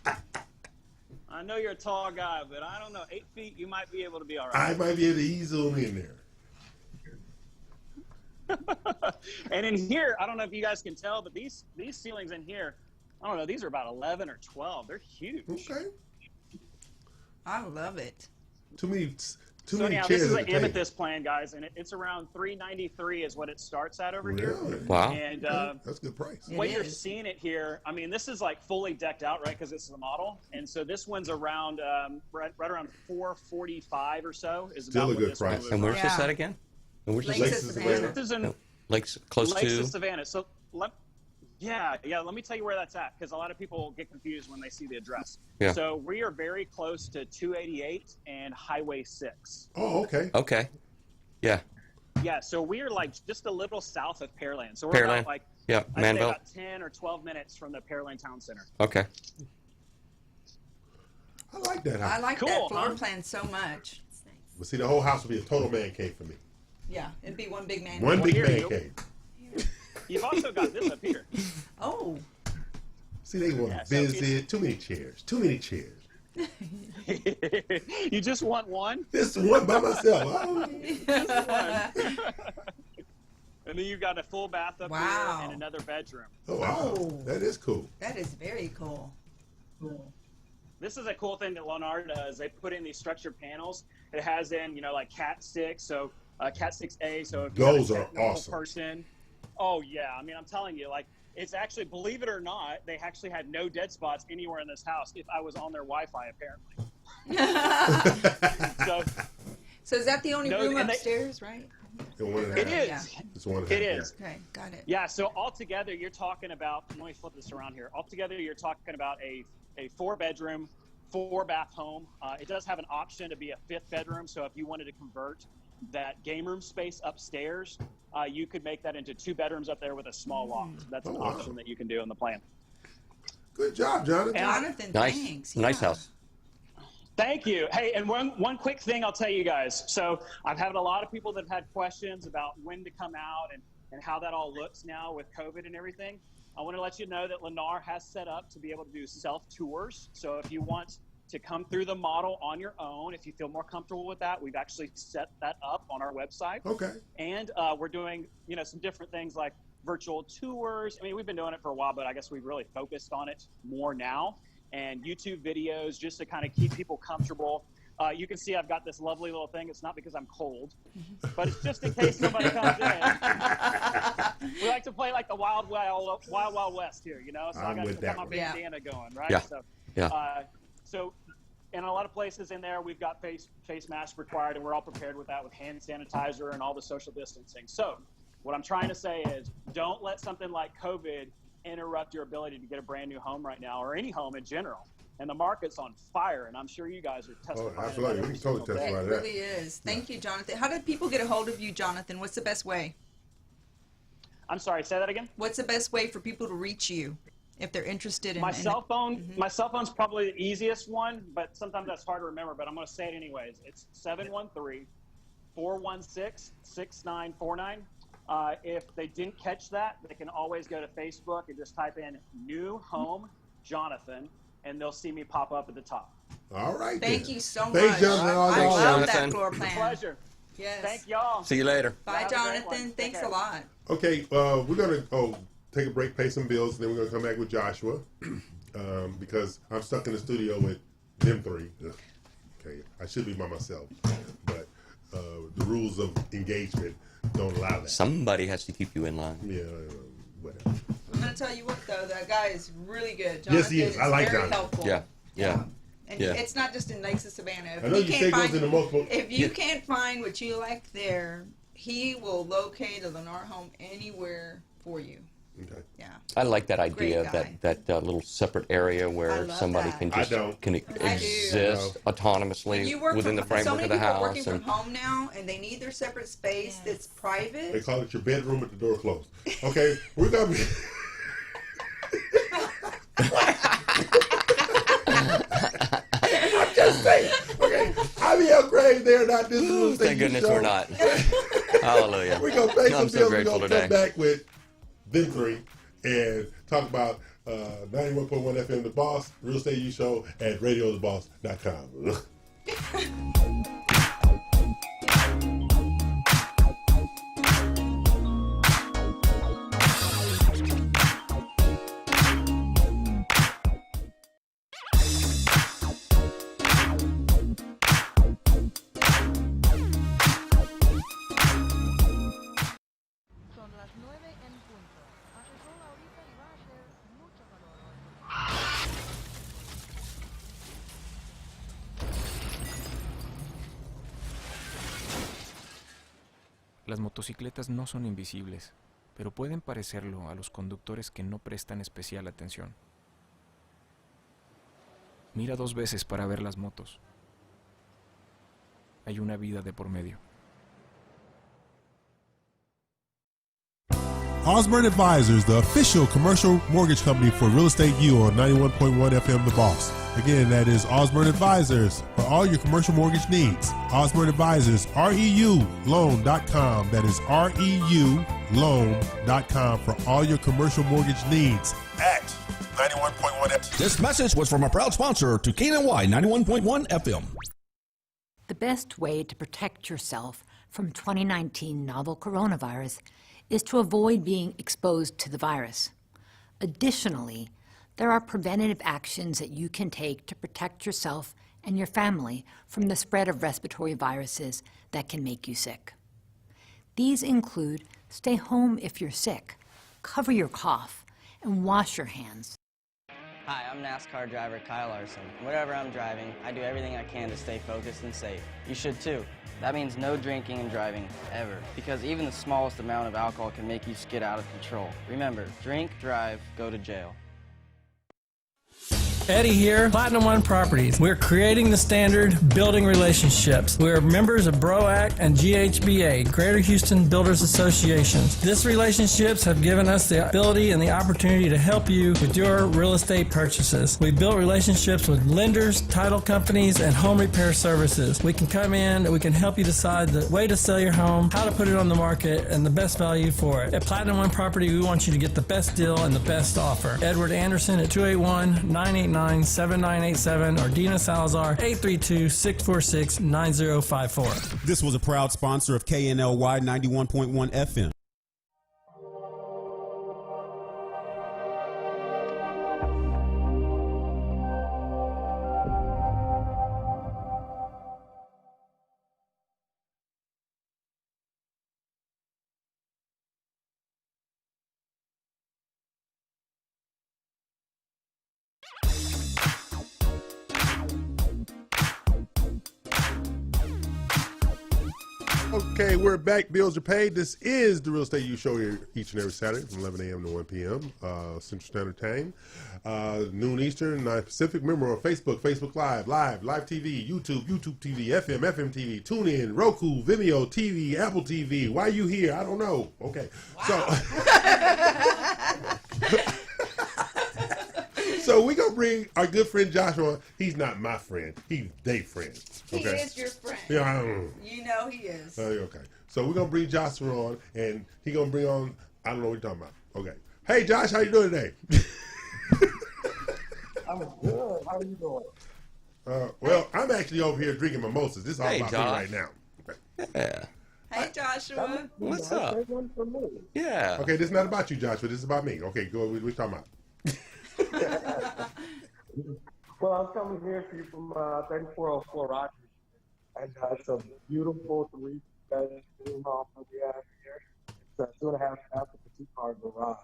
I know you're a tall guy, but I don't know. 8 feet, you might be able to be all right. I might be able to ease them in there. And in here, I don't know if you guys can tell, but these ceilings in here, I don't know, these are about 11 or 12. They're huge. Okay. I love it. Too many So many anyhow, chairs this is at an the table. amethyst plan, guys, and it's around $393 is what it starts at over here. Really? Wow. And That's a good price. what It you're is. seeing it here, I mean, this is like fully decked out, right? Because it's the model, and so this one's around right around $445 or so. Is Still about a what good this one price. was. And where's this Yeah. at again? And where's Lakes this? at Lakes of Savannah. This is in Lakes close Lakes to. of Savannah. So yeah. Let me tell you where that's at, because a lot of people get confused when they see the address. Yeah. So we are very close to 288 and Highway 6. Oh, okay. Okay. Yeah. Yeah, so we're like just a little south of Pearland. So we're Pearland. about like Yeah. I'd say Manville. about 10 or 12 minutes from the Pearland Town Center. Okay. I like that I house. like Cool, that floor huh? plan so much. But see, the whole house would be a total man cave for me. Yeah, it'd be one big man. One big here man you- cave. You've also got this up here. Oh, See, they want Yeah, to so it's- visit. Too many chairs. Too many chairs. You just want one? This one by myself. Oh. And then you've got a full bath up Wow. here and another bedroom. Oh, wow. Oh. That is cool. that is very cool. This is a cool thing that Lennar does. They put in these structured panels. It has in, like Cat 6, so Cat 6A. So if you're Those a are technical awesome. person, oh yeah. I mean, I'm telling you, like, it's actually, believe it or not, they actually had no dead spots anywhere in this house if I was on their Wi-Fi, apparently. So So is that the only No, room and they- upstairs, right? The one and a it half. is. Yeah. It's one and a It half. is. Okay, got it. Yeah, so altogether, you're talking about, let me flip this around here. Altogether, you're talking about a 4-bedroom, 4-bath home. It does have an option to be a 5th bedroom, so if you wanted to convert that game room space upstairs, you could make that into 2 bedrooms up there with a small loft. That's an Oh, wow. option that you can do in the plan. Good job, Jonathan. And Jonathan, Nice. thanks. Nice yeah. house. Thank you. Hey, and one quick thing I'll tell you guys. So I've had a lot of people that have had questions about when to come out and how that all looks now with COVID and everything. I want to let you know that Lennar has set up to be able to do self-tours. So if you want to come through the model on your own, if you feel more comfortable with that, we've actually set that up on our website. Okay. And we're doing, some different things like virtual tours. I mean, we've been doing it for a while, but I guess we've really focused on it more now. And YouTube videos just to kind of keep people comfortable. You can see I've got this lovely little thing. It's not because I'm cold, but it's just in case somebody comes in. We like to play like the Wild West here, So I got my bandana going, right? Yeah. So in a lot of places in there, we've got face masks required, and we're all prepared with that with hand sanitizer and all the social distancing. So what I'm trying to say is don't let something like COVID interrupt your ability to get a brand new home right now, or any home in general. And the market's on fire, and I'm sure you guys are testifying. Oh, absolutely. We can totally testify to that. It really is. Thank you, Jonathan. How did people get a hold of you, Jonathan? What's the best way? I'm sorry, say that again? What's the best way for people to reach you if they're interested in my cell phone? My cell phone's probably the easiest one, but sometimes that's hard to remember, but I'm going to say it anyways. It's 713-416-6949. If they didn't catch that, they can always go to Facebook and just type in New Home Jonathan, and they'll see me pop up at the top. All right. Thank you so much. Thanks, Jonathan. I love Jonathan. that floor plan. Pleasure. Yes. Thank y'all. See you later. Bye, Jonathan. Thanks a lot. Okay, we're going to take a break, pay some bills, and then we're going to come back with Joshua because I'm stuck in the studio with them three. Okay, I should be by myself, but the rules of engagement don't allow that. Somebody has to keep you in line. Yeah, whatever. I'm going to tell you what, though, that guy is really good. Jonathan Yes, he is. I like very Jonathan. helpful. Yeah. And it's not just in Lakes of Savannah. I know you say goes into multiple. If you can't find what you like there, he will locate a Lennar home anywhere for you. Okay. Yeah. I like that idea Great of that little separate area where somebody can just exist autonomously within the framework of the house. So many people are working from home now, and they need their separate space that's private. They call it your bedroom with the door closed. Okay, we're gonna be. I'm just saying. Okay, IBL Grave, they're not this real estate. Thank goodness show. we're not. Hallelujah. We're gonna pay some I'm so bills. We're grateful gonna today. come back with them three and talk about 91.1 FM The Boss, Real Estate U Show at radiotheboss.com. Las motocicletas no son invisibles, pero pueden parecerlo a los conductores que no prestan especial atención. Mira 2 veces para ver las motos. Hay una vida de por medio. Osborne Advisors, the official commercial mortgage company for Real Estate U on 91.1 FM The Boss. Again, that is Osborne Advisors for all your commercial mortgage needs. Osborne Advisors, REULoan.com. That is REULoan.com for all your commercial mortgage needs at 91.1 FM. This message was from a proud sponsor to KNY 91.1 FM. The best way to protect yourself from 2019 novel coronavirus is to avoid being exposed to the virus. Additionally, there are preventative actions that you can take to protect yourself and your family from the spread of respiratory viruses that can make you sick. These include stay home if you're sick, cover your cough, and wash your hands. Hi, I'm NASCAR driver Kyle Larson. Whenever I'm driving, I do everything I can to stay focused and safe. You should too. That means no drinking and driving, ever. Because even the smallest amount of alcohol can make you skid out of control. Remember, drink, drive, go to jail. Eddie here, Platinum One Properties. We're creating the standard, building relationships. We're members of BROAC and GHBA, Greater Houston Builders Associations. These relationships have given us the ability and the opportunity to help you with your real estate purchases. We've built relationships with lenders, title companies, and home repair services. We can come in, we can help you decide the way to sell your home, how to put it on the market, and the best value for it. At Platinum One Property, we want you to get the best deal and the best offer. Edward Anderson at 281-989-7987 or Dina Salazar 832-646-9054. This was a proud sponsor of KNLY 91.1 FM. Okay, we're back. Bills are paid. This is the Real Estate U Show here each and every Saturday from 11 a.m. to 1 p.m. Central Standard Time. Noon Eastern, 9 Pacific. Remember on Facebook, Facebook Live TV, YouTube, YouTube TV, FM, FM TV, TuneIn, Roku, Vimeo TV, Apple TV. Why are you here? I don't know. Okay. Wow. So we're going to bring our good friend Joshua. He's not my friend. He's their friend. Okay? He is your friend. Yeah, you know he is. Okay. So we're going to bring Joshua on, and he's going to bring on, I don't know what you're talking about. Okay. Hey, Josh, how you doing today? I'm good. How are you doing? Well, I'm actually over here drinking mimosas. This is all about Josh. me right now. Okay. Yeah. Hey, Joshua. What's up? One for me. Yeah. Okay, this is not about you, Joshua. This is about me. Okay, go. What you talking about? Well, I'm coming here for you from 3404 Rogers, and it's a beautiful 3-bedroom home that we have here. It's a 2.5 bath with a 2-car garage,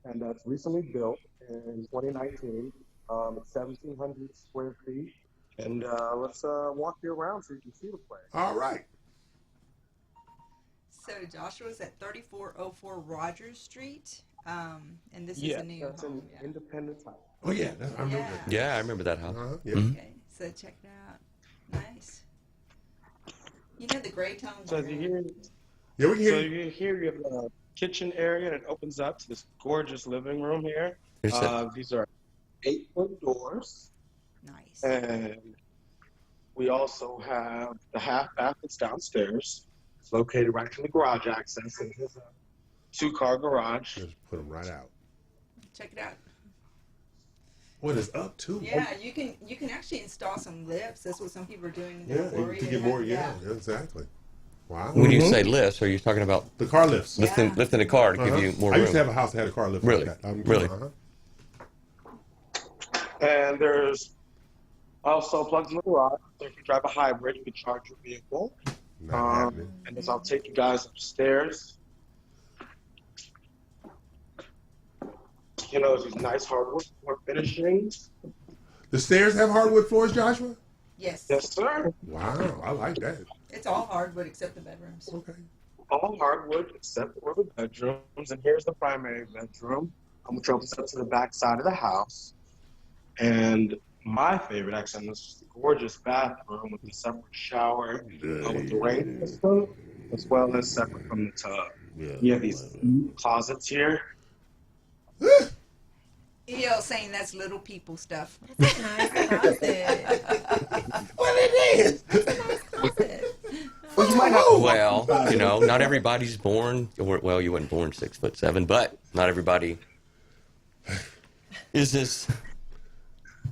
and that's recently built in 2019. It's 1,700 square feet, and let's walk you around so you can see the place. All right. So Joshua's at 3404 Rogers Street, and this is a new that's home. an Independence House. Oh, yeah. I remember that. Yeah, I remember that house. Yeah. Okay, so check it out. Nice. You know the gray tones. So you hear, Yeah, we can hear so you. you hear the kitchen area, and it opens up to this gorgeous living room here. Here's that. These are 8-foot doors. Nice. And we also have the half bath that's downstairs. It's located right in the garage access. And here's a 2-car garage. Just put them right out. Check it out. What is up to? Yeah, you can actually install some lifts. That's what some people are doing. Yeah, to get more. Yeah, exactly. Wow. When you say lifts, are you talking about the car lifts? Lifting a car to give you more room. I used to have a house that had a car lift. Really? Like that. Really? And there's also plugs in the garage. So if you drive a hybrid, you can charge your vehicle. And as I'll take you guys upstairs. You know, these nice hardwood floor finishings. The stairs have hardwood floors, Joshua? Yes. Yes, sir. Wow, I like that. It's all hardwood except the bedrooms. Okay. All hardwood except for the bedrooms. And here's the primary bedroom, which opens up to the back side of the house. And my favorite, actually, this is the gorgeous bathroom with the separate shower with the rain system, as well as separate from the tub. You have these closets here. EO saying that's little people stuff. That's a nice closet. Well, it is. Well, you know, not everybody's born, well, you weren't born 6'7", but not everybody is this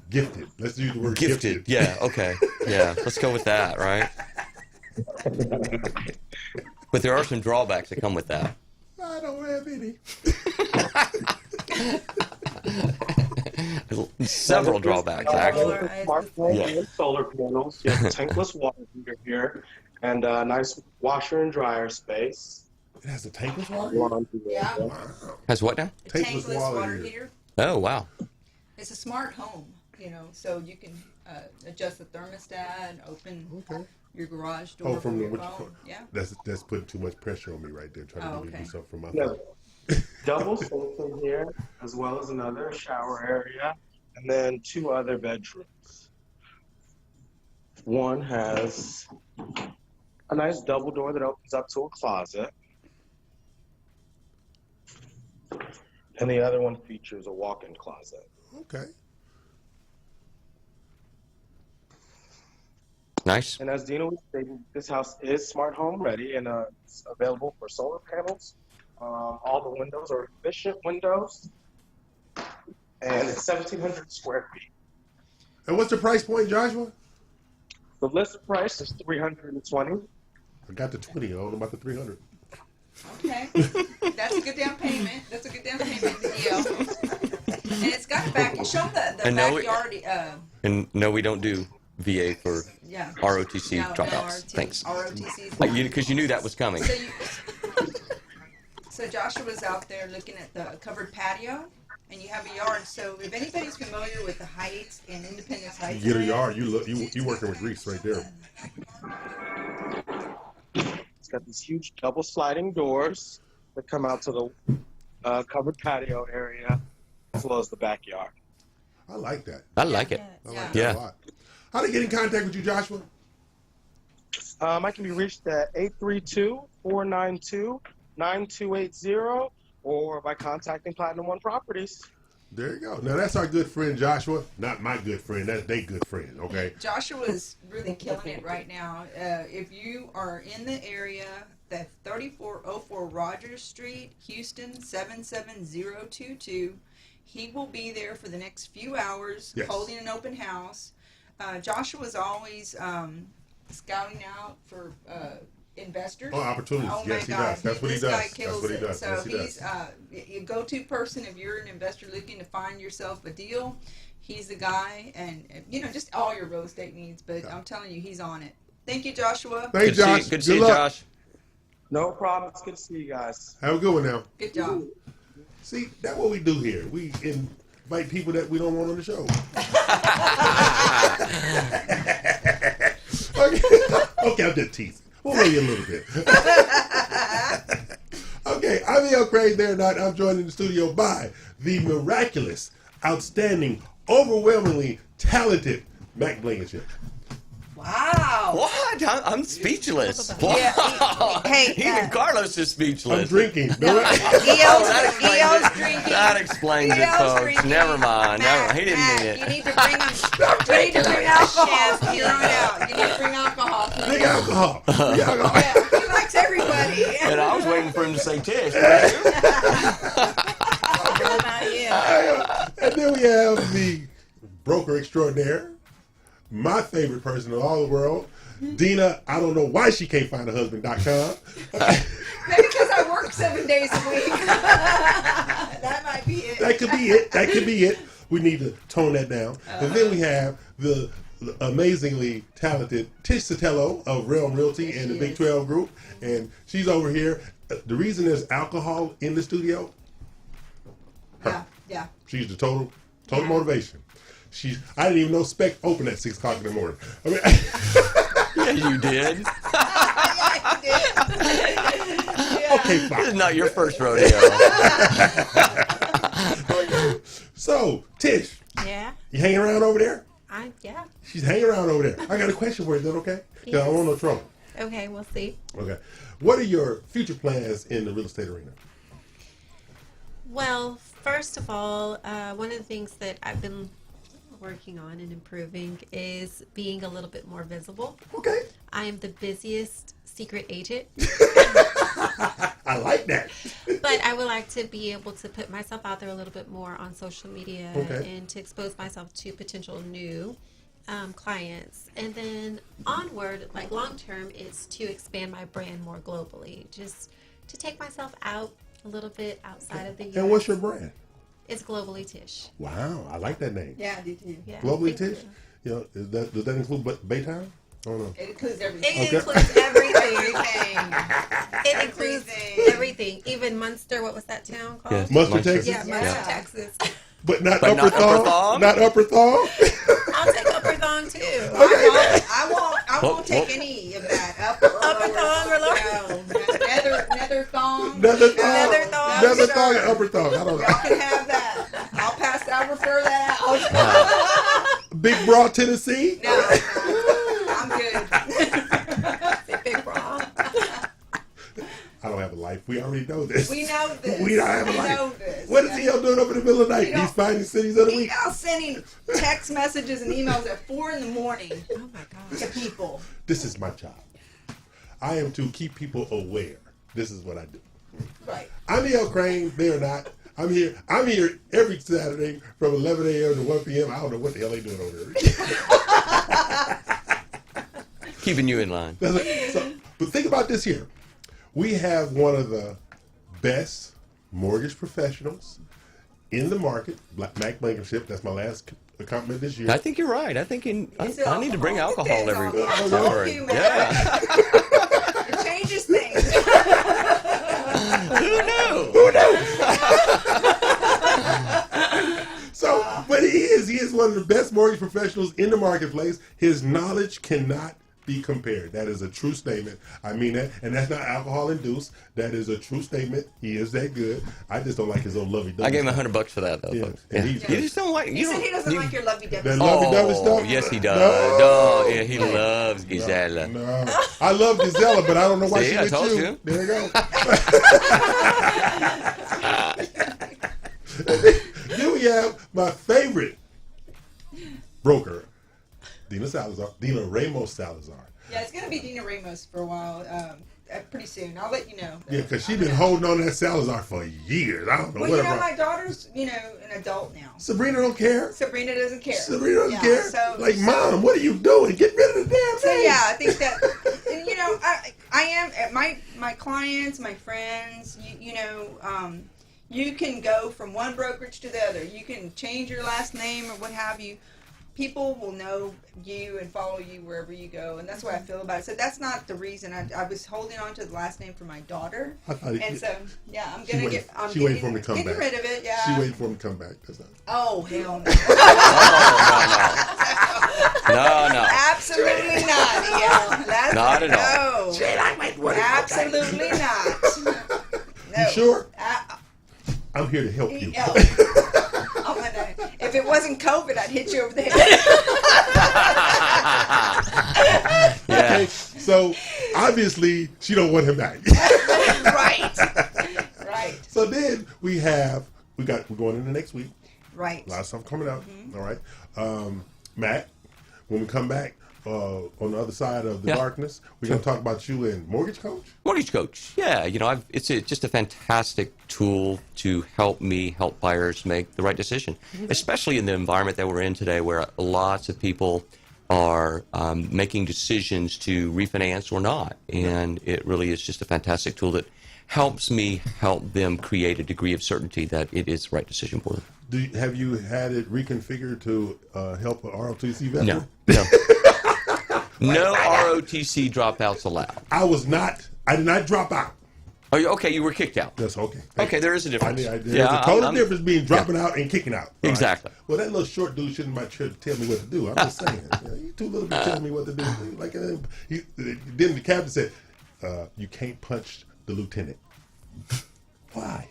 gifted. Let's use the word gifted. Yeah, okay. Yeah, let's go with that, right? But there are some drawbacks that come with that. I don't have any. Several drawbacks, actually. Smartphone Yeah. and solar panels. You have tankless water heater here, and a nice washer and dryer space. It has a tankless water? Yeah. Has what now? A tankless water heater. Oh, wow. It's a smart home, you know, so you can adjust the thermostat and open your garage door from your phone. Yeah. That's putting too much pressure on me right there, trying to do something for my Yeah. phone. Double sinks in here, as well as another shower area. and then 2 other bedrooms. One has a nice double door that opens up to a closet. And the other one features a walk-in closet. Okay. Nice. And as Dina was stating, this house is smart home ready, and it's available for solar panels. All the windows are efficient windows, and it's 1,700 square feet. And what's the price point, Joshua? The list price is $320. I got the 20. I don't know about the 300. Okay, that's a good down payment. That's a good down payment deal. And it's got a back. Show the And no, backyard. And no, we don't do VA for Yeah. ROTC No, dropouts. ROT Thanks. ROTCs. Because you knew that was coming. So Joshua's out there looking at the covered patio, and you have a yard. So if anybody's familiar with the Heights and Independence Heights, You get a yard. You working with Reese right there. It's got these huge double sliding doors that come out to the covered patio area, as well as the backyard. I like that. I like it. I like that a lot. How do they get in contact with you, Joshua? I can be reached at 832-492-9280 or by contacting Platinum One Properties. There you go. Now, that's our good friend, Joshua. Not my good friend. That's their good friend, okay? Joshua's really killing it right now. If you are in the area, that's 3404 Rogers Street, Houston 77022. He will be there for the next few hours, Yes. holding an open house. Joshua's always scouting out for investors. Oh, opportunities. Oh Yes, my he God. does. That's what he This does. guy That's kills what he it. does. So Yes, he he's a go-to person if you're an investor looking to find yourself a deal. He's the guy, and just all your real estate needs. But I'm telling you, he's on it. Thank you, Joshua. Thanks, Josh. Good to see you, Josh. No problem. It's good to see you guys. Have a good one now. Good job. See, that's what we do here. We invite people that we don't want on the show. Okay, I'm just teasing. We'll love you a little bit. Okay, I'm El Craig there, not. I'm joined in the studio by the miraculous, outstanding, overwhelmingly talented Mac Blankenship. Wow. What? I'm speechless. Wow. Yeah, hey, Even Carlos is speechless. I'm drinking. EO's drinking. That explains it, EO's folks. drinking. Never mind. He didn't mean it. You need to bring alcohol from here on out. You need to bring alcohol. Bring alcohol. Bring alcohol. Yeah, he likes everybody. And I was waiting for him to say Tish. And then we have the broker extraordinaire, my favorite person in all the world, Dina. I don't know why she can't find a husband.com. Maybe because I work 7 days a week. That might be it. That could be it. That could be it. We need to tone that down. And then we have the amazingly talented Tish Sotelo of Realm Realty and the Big 12 Group. And she's over here. The reason there's alcohol in the studio, Yeah. she's the total motivation. I didn't even know Spec opened at 6 o'clock in the morning. I mean, Yeah, you did. Okay, fine. This is not your first rodeo. So, Tish. Yeah. You hanging around over there? Yeah. She's hanging around over there. I got a question for you. Is that okay? Yeah, I don't want no trouble. Okay, we'll see. Okay. What are your future plans in the real estate arena? Well, first of all, one of the things that I've been working on and improving is being a little bit more visible. Okay. I am the busiest secret agent. I like that. But I would like to be able to put myself out there a little bit more on social media and to expose myself to potential new clients. And then onward, like long term, is to expand my brand more globally. Just to take myself out a little bit outside of the US. And what's your brand? It's Globally Tish. Wow, I like that name. Yeah, I do too. Yeah. Globally Tish? Does that include Baytown? I don't know. It includes everything. It includes everything. It includes everything. Even Munster, what was that town called? Yes. Munster, Texas? Yeah, Munster, Texas. But not upper thong? Not upper thong? I'll take upper thong too. I won't take any of that. Upper thong or lower? Nether thong. Nether thong. Nether thong. Nether thong and upper thong. I don't know. Y'all can have that. I'll refer that out. Big Bra, Tennessee? No, I'm good. Big Bra. I don't have a life. We already know this. We know this. We don't have a life. know this. What is EL doing over the middle of the night? These finding cities of the week? EL sending text messages and emails at 4 in the morning. Oh my God. To people. This is my job. I am to keep people aware. This is what I do. Right. I'm EL Crane. They are not. I'm here every Saturday from 11 a.m. to 1 p.m. I don't know what the hell they doing over there. Keeping you in line. But think about this here. We have one of the best mortgage professionals in the market, Mac Blankenship. That's my last compliment this year. I think you're right. I think I need to bring alcohol every summer. Yeah. It changes things. Who knew? Who knew? So, but he is one of the best mortgage professionals in the marketplace. His knowledge cannot be compared. That is a true statement. I mean that, and that's not alcohol induced. That is a true statement. He is that good. I just don't like his old lovey-dovey. I gave him $100 for that, though. Yeah. Folks. And Yeah. You just don't like. He said he doesn't like your lovey-dovey That stuff. lovey-dovey stuff? Yes, he does. No. Yeah, he loves Gisela. No. I love Gisela, but I don't know why See, she I with told you. you. There you go. Then we have my favorite broker, Dina Ramos Salazar. Yeah, it's going to be Dina Ramos for a while. Pretty soon. I'll let you know. Yeah, because she's been holding on to that Salazar for years. I don't know Well, what my daughter's, an adult now. Sabrina don't care. Sabrina doesn't care. Sabrina doesn't care. So, Mom, what are you doing? Get rid of the damn So thing. yeah, I think that I am my clients, my friends. You can go from one brokerage to the other. You can change your last name or what have you. People will know you and follow you wherever you go, and that's what I feel about it. So that's not the reason. I was holding on to the last name for my daughter, I'm gonna get. I'm she waiting for him to come getting back. rid of it. Yeah. She waiting for him to come back. That's not. Oh hell no. No. Absolutely not. Yeah. That's Not at all. Absolutely not. You sure? I'm here to help you. If it wasn't COVID, I'd hit you over the head. Okay, so obviously she don't want him back. Right. So then we're going into next week. Right. A lot of stuff coming out. All right. Matt, when we come back on the other side of the darkness, we're going to talk about you in Mortgage Coach. Mortgage Coach. Yeah, it's just a fantastic tool to help buyers make the right decision, especially in the environment that we're in today, where lots of people are making decisions to refinance or not, and it really is just a fantastic tool that helps me help them create a degree of certainty that it is the right decision for them. Have you had it reconfigured to help an ROTC veteran? No. No ROTC dropouts allowed. I did not drop out. Oh, okay, you were kicked out. That's okay. Okay, there is a difference. There's a total difference between dropping out and kicking out. Exactly. Right? Well, that little short dude shouldn't tell me what to do. I'm just saying. You too little to tell me what to do. Like then the captain said, "You can't punch the lieutenant." Why?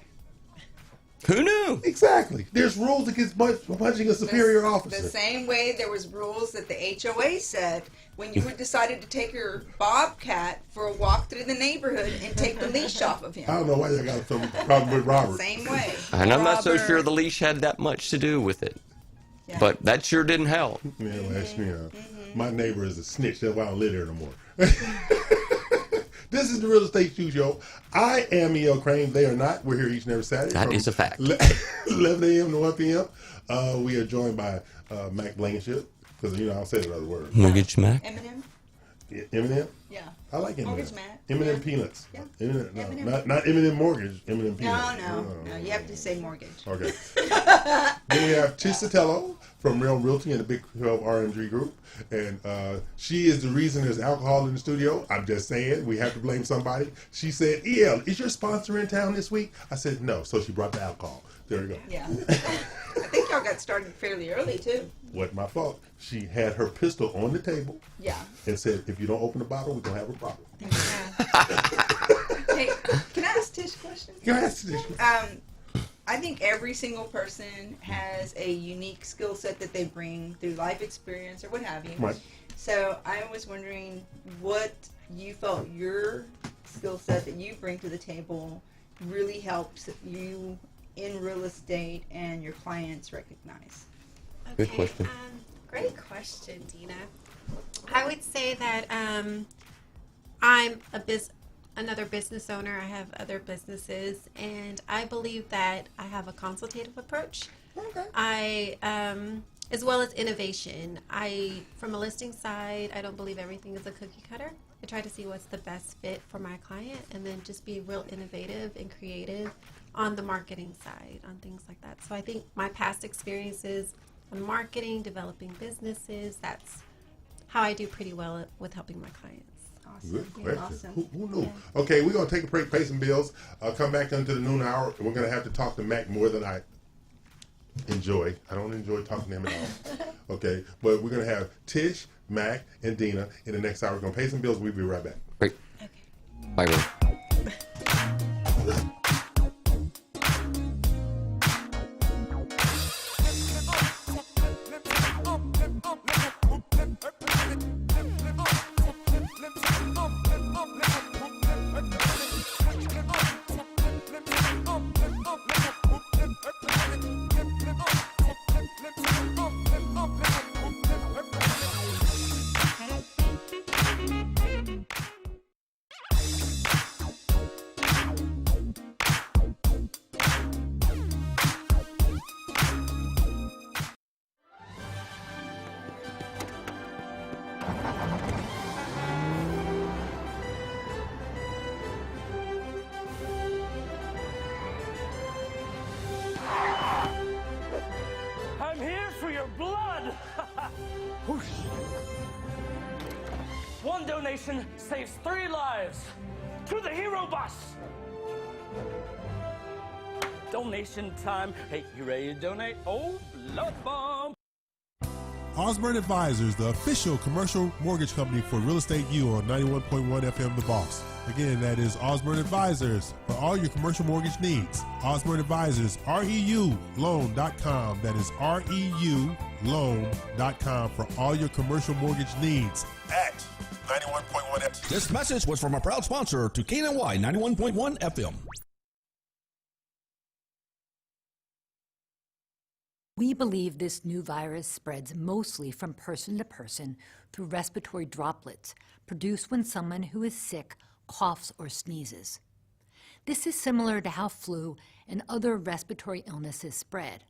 Who knew? Exactly. There's rules against punching a superior officer. The same way there was rules that the HOA said when you decided to take your bobcat for a walk through the neighborhood and take the leash off of him. I don't know why you got some problem with Robert. Same way. And I'm not so sure the leash had that much to do with it. Yeah. But that sure didn't help. Yeah, my neighbor is a snitch. That's why I don't live there no more. This is the Real Estate Show. I am E.L. Crane. They are not. We're here each and every Saturday. That is a fact. 11 a.m. to 1 p.m. We are joined by Mac Blankenship, because I'll say the other word. Mortgage Mac. Eminem. Eminem? Yeah. I like Eminem. Mortgage Mac. Eminem Peanuts. Yeah. Eminem, no, Eminem. Not Eminem Mortgage. Eminem Peanuts. No. You have to say mortgage. Okay. Then we have Tish Sotelo from Realm Realty and the Big 12 RMG Group. And she is the reason there's alcohol in the studio. I'm just saying, we have to blame somebody. She said, EL, is your sponsor in town this week? I said, no. So she brought the alcohol. There we go. Yeah. I think y'all got started fairly early, too. Wasn't my fault. She had her pistol on the table. Yeah. And said, if you don't open the bottle, we're going to have a problem. Hey, can I ask Tish a question? Can I ask Tish? I think every single person has a unique skill set that they bring through life experience or what have you. Right. So I was wondering what you felt your skill set that you bring to the table really helps you in real estate and your clients recognize. Good question. Great question, Dina. I would say that I'm another business owner. I have other businesses, and I believe that I have a consultative approach. Okay. As well as innovation. From a listing side, I don't believe everything is a cookie cutter. I try to see what's the best fit for my client, and then just be real innovative and creative on the marketing side, on things like that. So I think my past experiences on marketing, developing businesses, that's how I do pretty well with helping my clients. Awesome. Good question. Awesome. Who knew? Yeah. Okay, we're going to take a break, pay some bills, come back into the noon hour, and we're going to have to talk to Mac more than I enjoy. I don't enjoy talking to him at all. Okay, but we're going to have Tish, Mac, and Dina in the next hour. We're going to pay some bills. We'll be right back. Great. Okay. Bye, Ray. One donation saves 3 lives. To the Hero Bus! Donation time. Hey, you ready to donate? Oh, blood bomb! Osborne Advisors, the official commercial mortgage company for Real Estate U on 91.1 FM The Boss. Again, that is Osborne Advisors for all your commercial mortgage needs. Osborne Advisors, REULoan.com. That is REULoan.com for all your commercial mortgage needs at 91.1 FM. This message was from a proud sponsor to KNY 91.1 FM. We believe this new virus spreads mostly from person to person through respiratory droplets produced when someone who is sick coughs or sneezes. This is similar to how flu and other respiratory illnesses spread.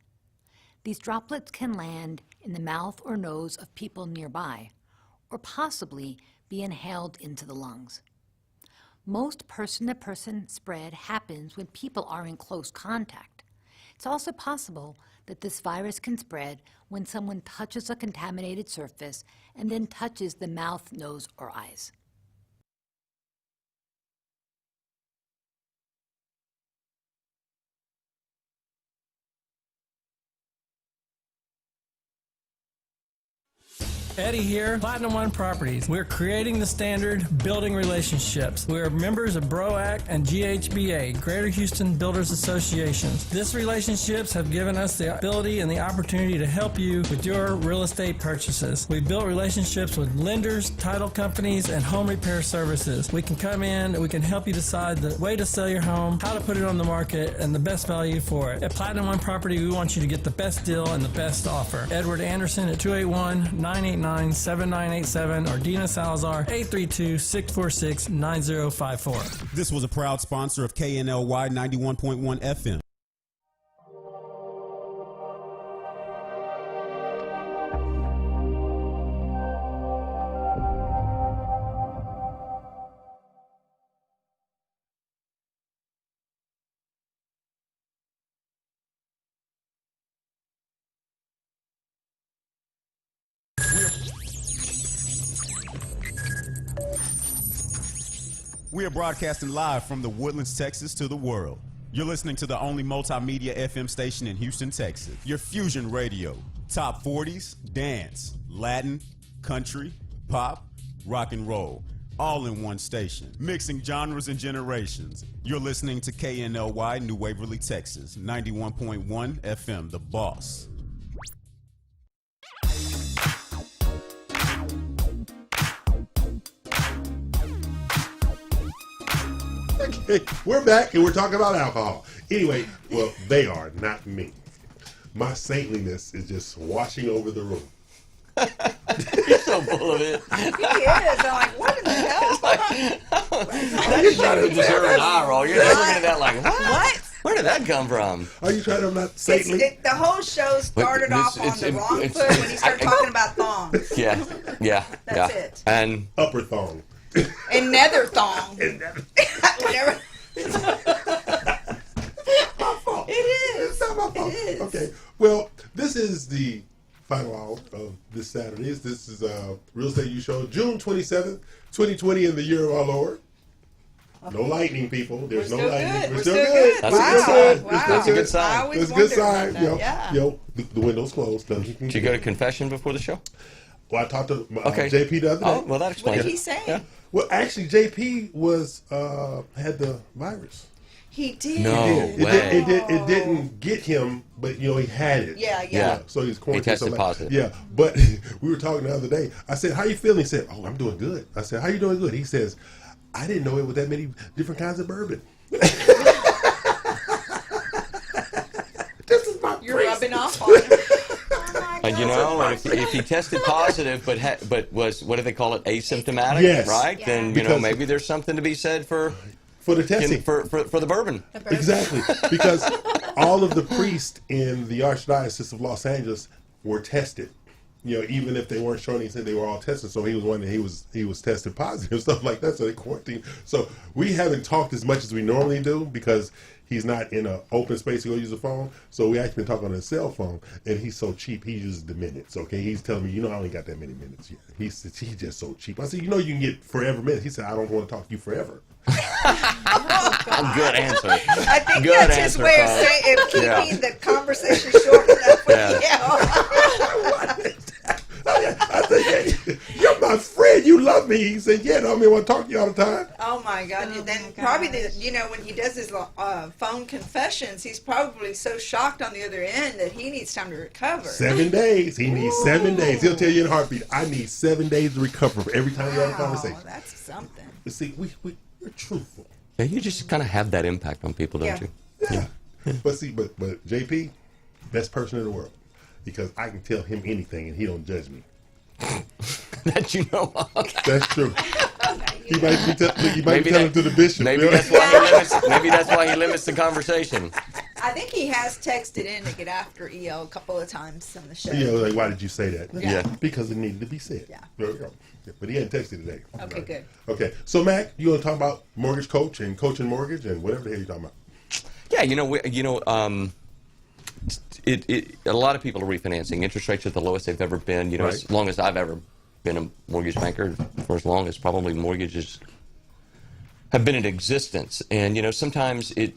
These droplets can land in the mouth or nose of people nearby, or possibly be inhaled into the lungs. Most person-to-person spread happens when people are in close contact. It's also possible that this virus can spread when someone touches a contaminated surface and then touches the mouth, nose, or eyes. Eddie here, Platinum One Properties. We're creating the standard, building relationships. We're members of BROAC and GHBA, Greater Houston Builders Associations. These relationships have given us the ability and the opportunity to help you with your real estate purchases. We've built relationships with lenders, title companies, and home repair services. We can come in and we can help you decide the way to sell your home, how to put it on the market, and the best value for it. At Platinum One Property, we want you to get the best deal and the best offer. Edward Anderson at 281-989-7987 or Dina Salazar 832-646-9054. This was a proud sponsor of KNLY 91.1 FM. We are broadcasting live from the Woodlands, Texas to the world. You're listening to the only multimedia FM station in Houston, Texas. Your Fusion Radio. Top 40s, dance, Latin, country, pop, rock and roll. all in one station, mixing genres and generations. You're listening to KNLY New Waverly, Texas, 91.1 FM, The Boss. Okay, we're back and we're talking about alcohol. Anyway, well, they are, not me. My saintliness is just washing over the room. You're so full of it. He is. I'm like, what in the hell? You're trying to deserve an eye roll. You're just looking at that like, what? Where did that come from? Are you trying to not saintly? The whole show started off on the wrong foot when he started talking about thongs. Yeah. That's it. And upper thong. And nether thong. Whatever. It is. It's not my fault. It is. Okay. Well, this is the final hour of this Saturday. This is Real Estate U Show, June 27th, 2020, in the year of our Lord. No lightning, people. There's no lightning. We're still good. That's a good sign. That's a good sign. That's a good sign. The window's closed. Did you go to confession before the show? Well, I talked to JP the other day. Oh, well, that explains What did it. he say? Yeah. Well, actually, JP was had the virus. He did. No way. It didn't get him, but he had it. Yeah. So he's quarantined. He tested positive. Yeah, but we were talking the other day. I said, "How you feeling?" He said, "Oh, I'm doing good." I said, "How you doing good?" He says, "I didn't know it was that many different kinds of bourbon." This is my You're rubbing off on him. And if he tested positive, but was, what do they call it, asymptomatic, Yes. right? Yeah. Then Because- maybe there's something to be said for the testing for the bourbon. Exactly, because all of the priests in the Archdiocese of Los Angeles were tested. Even if they weren't showing, he said they were all tested. So he was one that he was tested positive, stuff like that. So they quarantined. So we haven't talked as much as we normally do because he's not in an open space to go use a phone. So we actually been talking on his cell phone, and he's so cheap, he uses the minutes. Okay, he's telling me, I only got that many minutes yet. He's just so cheap. I said, you can get forever minutes. He said, I don't want to talk to you forever. Good answer. I think Good that's his answer, way of Carl. saying keeping the conversation short enough with I said, yeah, you're my friend. You love me. He said, yeah, I want to talk to you all the time. Oh my God! Then probably when he does his phone confessions, he's probably so shocked on the other end that he needs time to recover. 7 days. He needs 7 days. He'll tell you in a heartbeat, I need 7 days to recover from every time you have a conversation. That's something. But see, we're truthful. Yeah, you just kind of have that impact on people, don't you? Yeah. But see, but JP, best person in the world, because I can tell him anything and he don't judge me. That you know of. That's true. He might be telling to the bishop. Maybe that's why he limits the conversation. I think he has texted in to get after EO a couple of times on the show. Like, why did you say that? Yeah. Because it needed to be said. Yeah. There we go. Yeah, but he hadn't texted today. Okay, good. Okay, so Mac, you want to talk about mortgage coach and coaching mortgage and whatever the hell you're talking about? Yeah, a lot of people are refinancing. Interest rates are the lowest they've ever been. Right. As long as I've ever been a mortgage banker, for as long as probably mortgages have been in existence. And sometimes the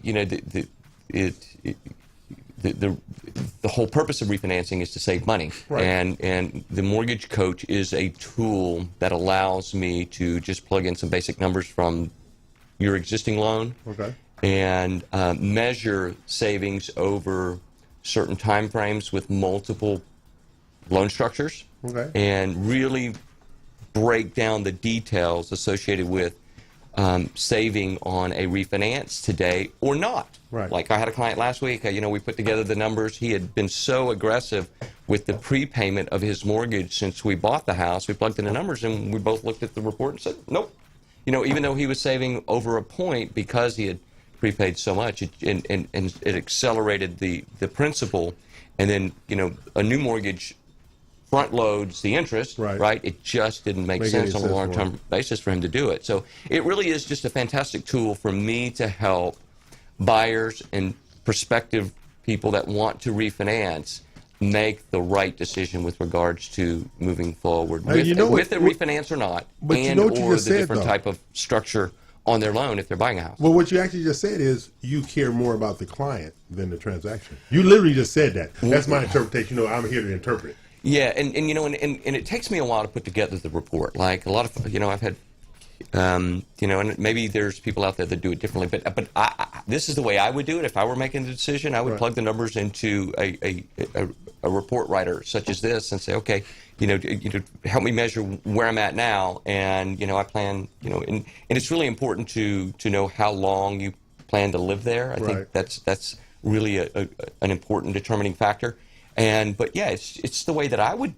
whole purpose of refinancing is to save money. Right. And the mortgage coach is a tool that allows me to just plug in some basic numbers from your existing loan. Okay. And measure savings over certain time frames with multiple loan structures. Okay. And really break down the details associated with saving on a refinance today or not. Right. Like I had a client last week, we put together the numbers. He had been so aggressive with the prepayment of his mortgage since we bought the house. We plugged in the numbers and we both looked at the report and said, nope. Even though he was saving over a point because he had prepaid so much, and it accelerated the principal, and then a new mortgage front loads the interest, right? It just didn't make sense on a long-term basis for him to do it. So it really is just a fantastic tool for me to help buyers and prospective people that want to refinance make the right decision with regards to moving forward with a refinance or not, and or the different type of structure on their loan if they're buying a house. Well, what you actually just said is you care more about the client than the transaction. You literally just said that. That's my interpretation. I'm here to interpret it. Yeah, and it takes me a while to put together the report. Like a lot of, I've had you know, and maybe there's people out there that do it differently, but this is the way I would do it. If I were making the decision, I would plug the numbers into a report writer such as this and say, okay, you know, help me measure where I'm at now, and you know, I plan, you know, and it's really important to know how long you plan to live there. I think that's really an important determining factor. But yeah, it's the way that I would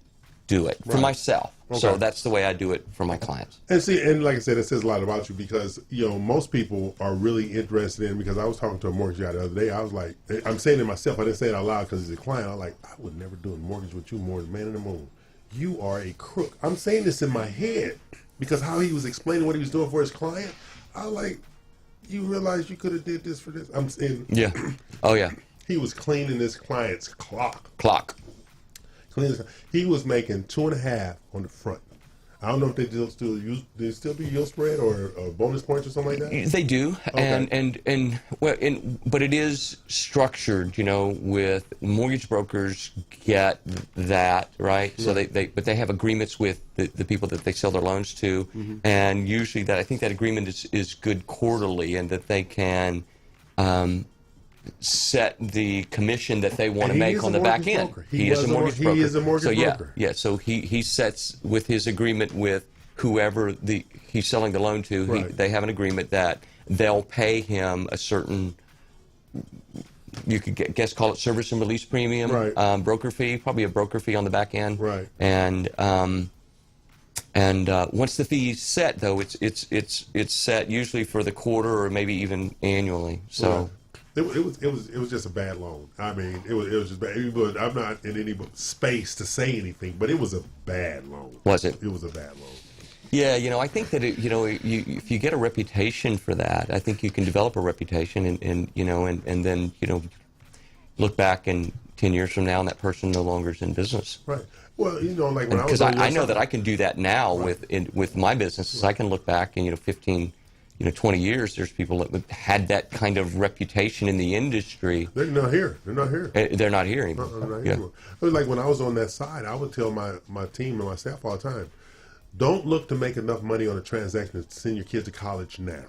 do it for myself. Okay. So that's the way I do it for my clients. And see, and like I said, it says a lot about you because, you know, most people are really interested in, because I was talking to a mortgage guy the other day, I was like, I'm saying it myself, I didn't say it out loud because he's a client, I'm like, I would never do a mortgage with you more than man in the moon. You are a crook. I'm saying this in my head because how he was explaining what he was doing for his client, I was like, you realize you could have did this for this? I'm saying, yeah. Oh, yeah. He was cleaning his client's clock. He was making 2.5 on the front. I don't know if they still do yield spread or bonus points or something like that. They do, okay. but it is structured, you know, with mortgage brokers get that right. So they have agreements with the people that they sell their loans to, and usually I think that agreement is good quarterly, and that they can set the commission that they want to make on the back end. He is a mortgage broker. He is a mortgage broker. Yeah. So he sets with his agreement with whoever he's selling the loan to. They have an agreement that they'll pay him a certain. You could call it service and release premium, broker fee, probably a broker fee on the back end, And once the fee's set, though, it's set usually for the quarter or maybe even annually. So. It was just a bad loan. I mean, it was just bad. But I'm not in any space to say anything, but it was a bad loan. Was it? It was a bad loan. Yeah, you know, I think that if you get a reputation for that, I think you can develop a reputation, and you know, and then you know, look back in 10 years from now, and that person no longer is in business. Right. Well, you know, like when because I know that I can do that now with my businesses. I can look back and 15. 20 years, there's people that had that kind of reputation in the industry. They're not here. They're not here. They're not here anymore. It was like when I was on that side, I would tell my team and my staff all the time, don't look to make enough money on a transaction to send your kids to college now.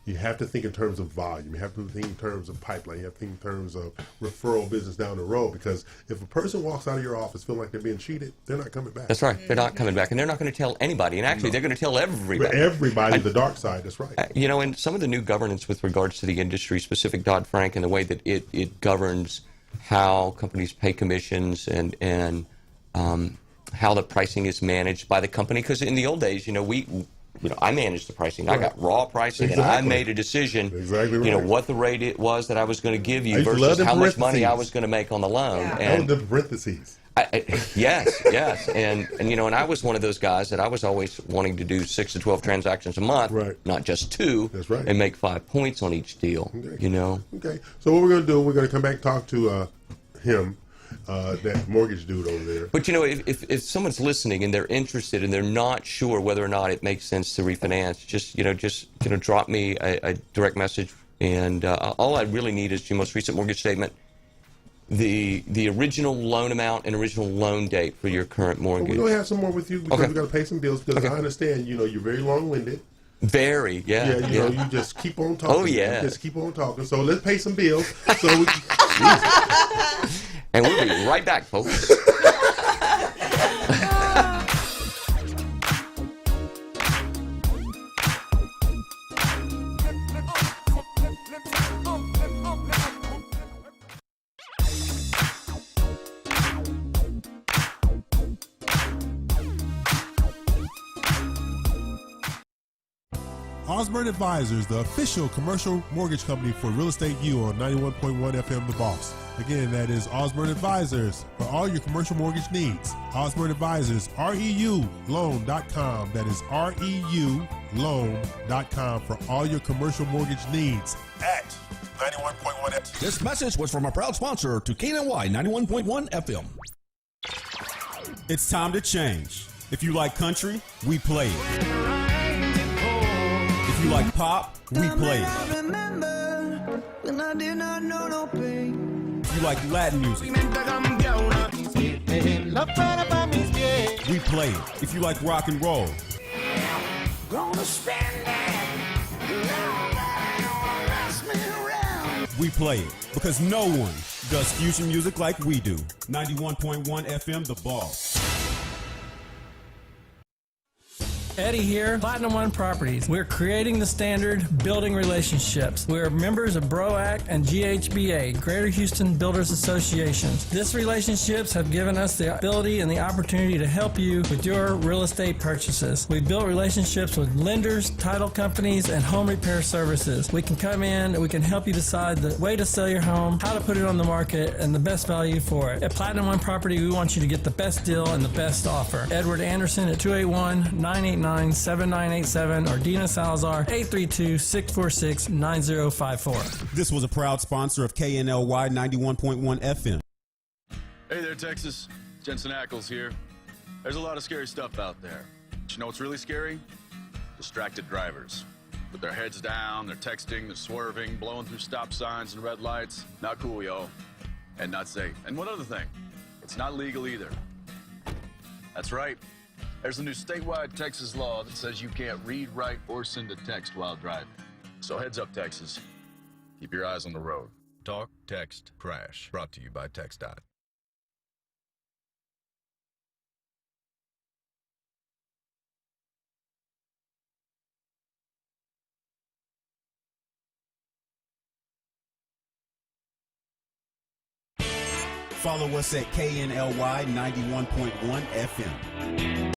You have to think in terms of volume. You have to think in terms of pipeline. You have to think in terms of referral business down the road. Because if a person walks out of your office feeling like they're being cheated, they're not coming back. That's right. They're not coming back. And they're not going to tell anybody. And actually, they're going to tell everybody. Everybody, the dark side. That's right. You know, and some of the new governance with regards to the industry, specific Dodd-Frank, and the way that it governs how companies pay commissions and how the pricing is managed by the company. Because in the old days, I managed the pricing. I got raw pricing, and I made a decision. What the rate it was that I was going to give you versus how much money I was going to make on the loan. Yeah. And the parentheses. Yes, and and I was one of those guys that I was always wanting to do 6 to 12 transactions a month, not just 2. That's right. And make 5 points on each deal. Okay. Okay. So what we're going to do? We're going to come back and talk to him. That mortgage dude over there. But if someone's listening and they're interested and they're not sure whether or not it makes sense to refinance, just drop me a direct message, and all I really need is your most recent mortgage statement, the original loan amount and original loan date for your current mortgage. We're going to have some more with you because we got to pay some bills. Because I understand, you're very long-winded. Very, yeah. Yeah, you just keep on talking. Oh, yeah. You just keep on talking. So let's pay some bills. So we. And we'll be right back, folks. Osborne Advisors, the official commercial mortgage company for Real Estate U on 91.1 FM The Boss. Again, that is Osborne Advisors for all your commercial mortgage needs. Osborne Advisors, REULoan.com. That is REULoan.com for all your commercial mortgage needs at 91.1 FM. This message was from a proud sponsor to KNY 91.1 FM. It's time to change. If you like country, we play it. If you like pop, we play it. If you like Latin music, we play it. If you like rock and roll, We play it because no one does fusion music like we do. 91.1 FM, The Boss. Eddie here, Platinum One Properties. We're creating the standard, building relationships. We're members of BROAC and GHBA, Greater Houston Builders Associations. These relationships have given us the ability and the opportunity to help you with your real estate purchases. We've built relationships with lenders, title companies, and home repair services. We can come in and we can help you decide the way to sell your home, how to put it on the market, and the best value for it. At Platinum One Property, we want you to get the best deal and the best offer. Edward Anderson at 281-989-7987 or Dina Salazar 832-646-9054. This was a proud sponsor of KNLY 91.1 FM. Hey there, Texas. Jensen Ackles here. There's a lot of scary stuff out there. But you know what's really scary? Distracted drivers. With their heads down, they're texting, they're swerving, blowing through stop signs and red lights. Not cool, yo. And not safe. And one other thing, it's not legal either. That's right. There's a new statewide Texas law that says you can't read, write, or send a text while driving. So heads up, Texas. Keep your eyes on the road. Talk, text, crash. Brought to you by TxDOT. Follow us at KNLY 91.1 FM.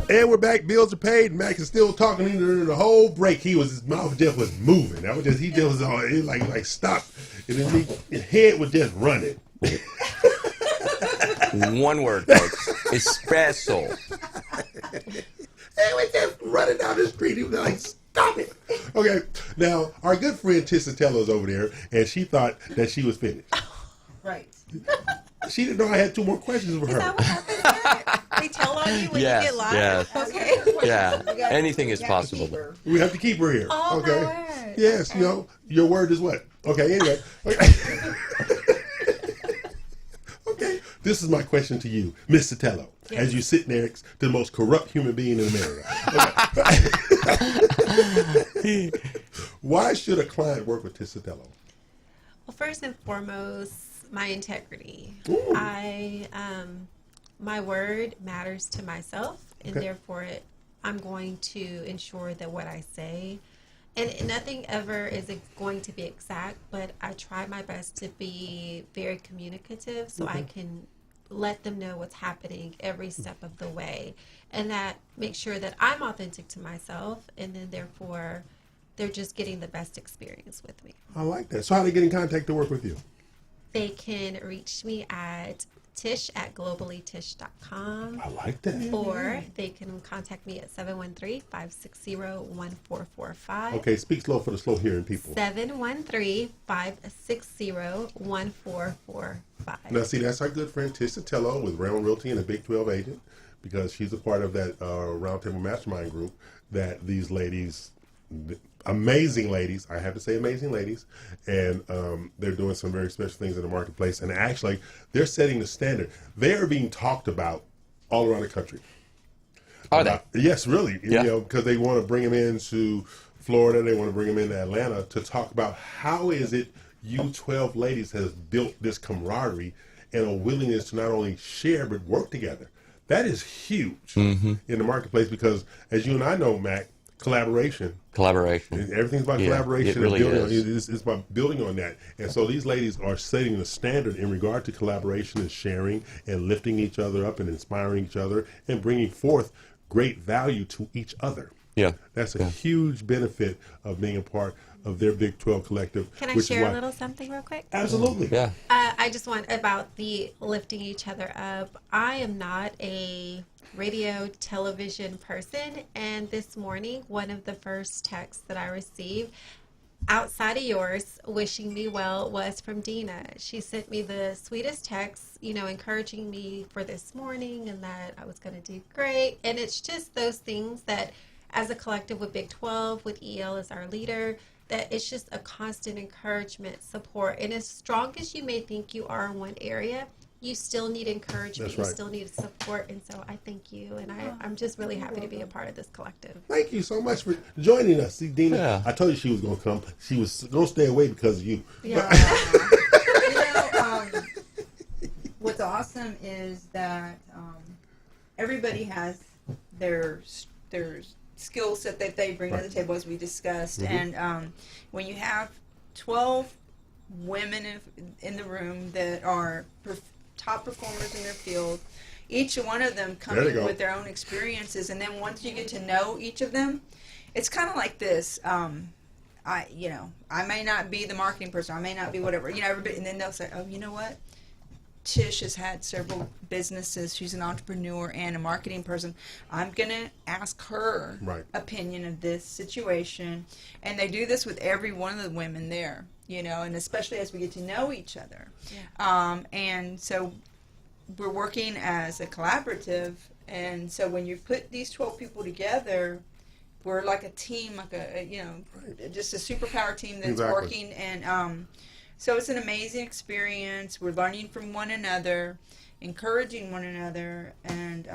And we're back. Bills are paid. Max is still talking the whole break. His mouth just was moving. That was just he just was like stop, and then his head was just running. One word, folks. Espresso. He was just running down the street. He was like, stop it. Okay, now our good friend Tissa is over there, and she thought that she was finished. Right. She didn't know I had two more questions for her. Is that what happens? They tell on you when you get live? Yes. Okay. Yeah. Anything is possible. We have to keep her here. Oh, okay. my word. Yes, Okay. you know, your word is what? Okay, anyway. Okay. This is my question to you, Miss Sotelo, as you sit next to the most corrupt human being in America. Okay. Why should a client work with Tissa Sotelo? Well, first and foremost, my integrity. Ooh. My word matters to myself, and Okay. therefore I'm going to ensure that what I say, and nothing ever is going to be exact, but I try my best to be very communicative so I can let them know what's happening every step of the way, and that makes sure that I'm authentic to myself, and then therefore they're just getting the best experience with me. I like that. So how do they get in contact to work with you? They can reach me at tish@globallytish.com. I like that. Or they can contact me at 713-560-1445. Okay, speak slow for the slow hearing people. 713-560-1445. Now, see, that's our good friend Tissa Sotelo with Realm Realty and a Big 12 agent, because she's a part of that Roundtable Mastermind group that these ladies, amazing ladies, I have to say amazing ladies, and they're doing some very special things in the marketplace, and actually, they're setting the standard. They are being talked about all around the country. Are they? Yes, really. Yeah. You know, because they want to bring them into Florida, they want to bring them into Atlanta to talk about how is it you 12 ladies has built this camaraderie and a willingness to not only share but work together. That is huge in the marketplace, because as you and I know, Mac, collaboration. Everything's about collaboration. It really and building is. It's about building on that. And so these ladies are setting the standard in regard to collaboration and sharing and lifting each other up and inspiring each other and bringing forth great value to each other. Yeah. That's a huge benefit of being a part of their Big 12 collective. Can I which is share why- a little something real quick? Absolutely. Yeah. I just want about the lifting each other up. I am not a radio television person, and this morning one of the first texts that I received, outside of yours, wishing me well, was from Dina. She sent me the sweetest text, encouraging me for this morning and that I was going to do great. And it's just those things that, as a collective with Big 12, with EL as our leader, that it's just a constant encouragement, support. And as strong as you may think you are in one area, you still need encouragement. That's right. You still need support. And so I thank you. And I'm just really happy to be a part of this collective. Thank you so much for joining us. See, Dina, I told you she was going to come. She was going to stay away because of you. Yeah. What's awesome is that everybody has their skill set that they bring to the table, as we discussed. And when you have 12 women in the room that are top performers in their field, each one of them coming with their own experiences, and then once you get to know each of them, it's kind of like this. I may not be the marketing person, I may not be whatever, everybody, and then they'll say, oh, you know what? Tish has had several businesses. She's an entrepreneur and a marketing person. I'm going to ask her opinion of this situation. And they do this with every one of the women there, and especially as we get to know each other. Yeah. And so we're working as a collaborative. And so when you put these 12 people together, we're like a team, like just a superpower team that's working. And so it's an amazing experience. We're learning from one another, encouraging one another, and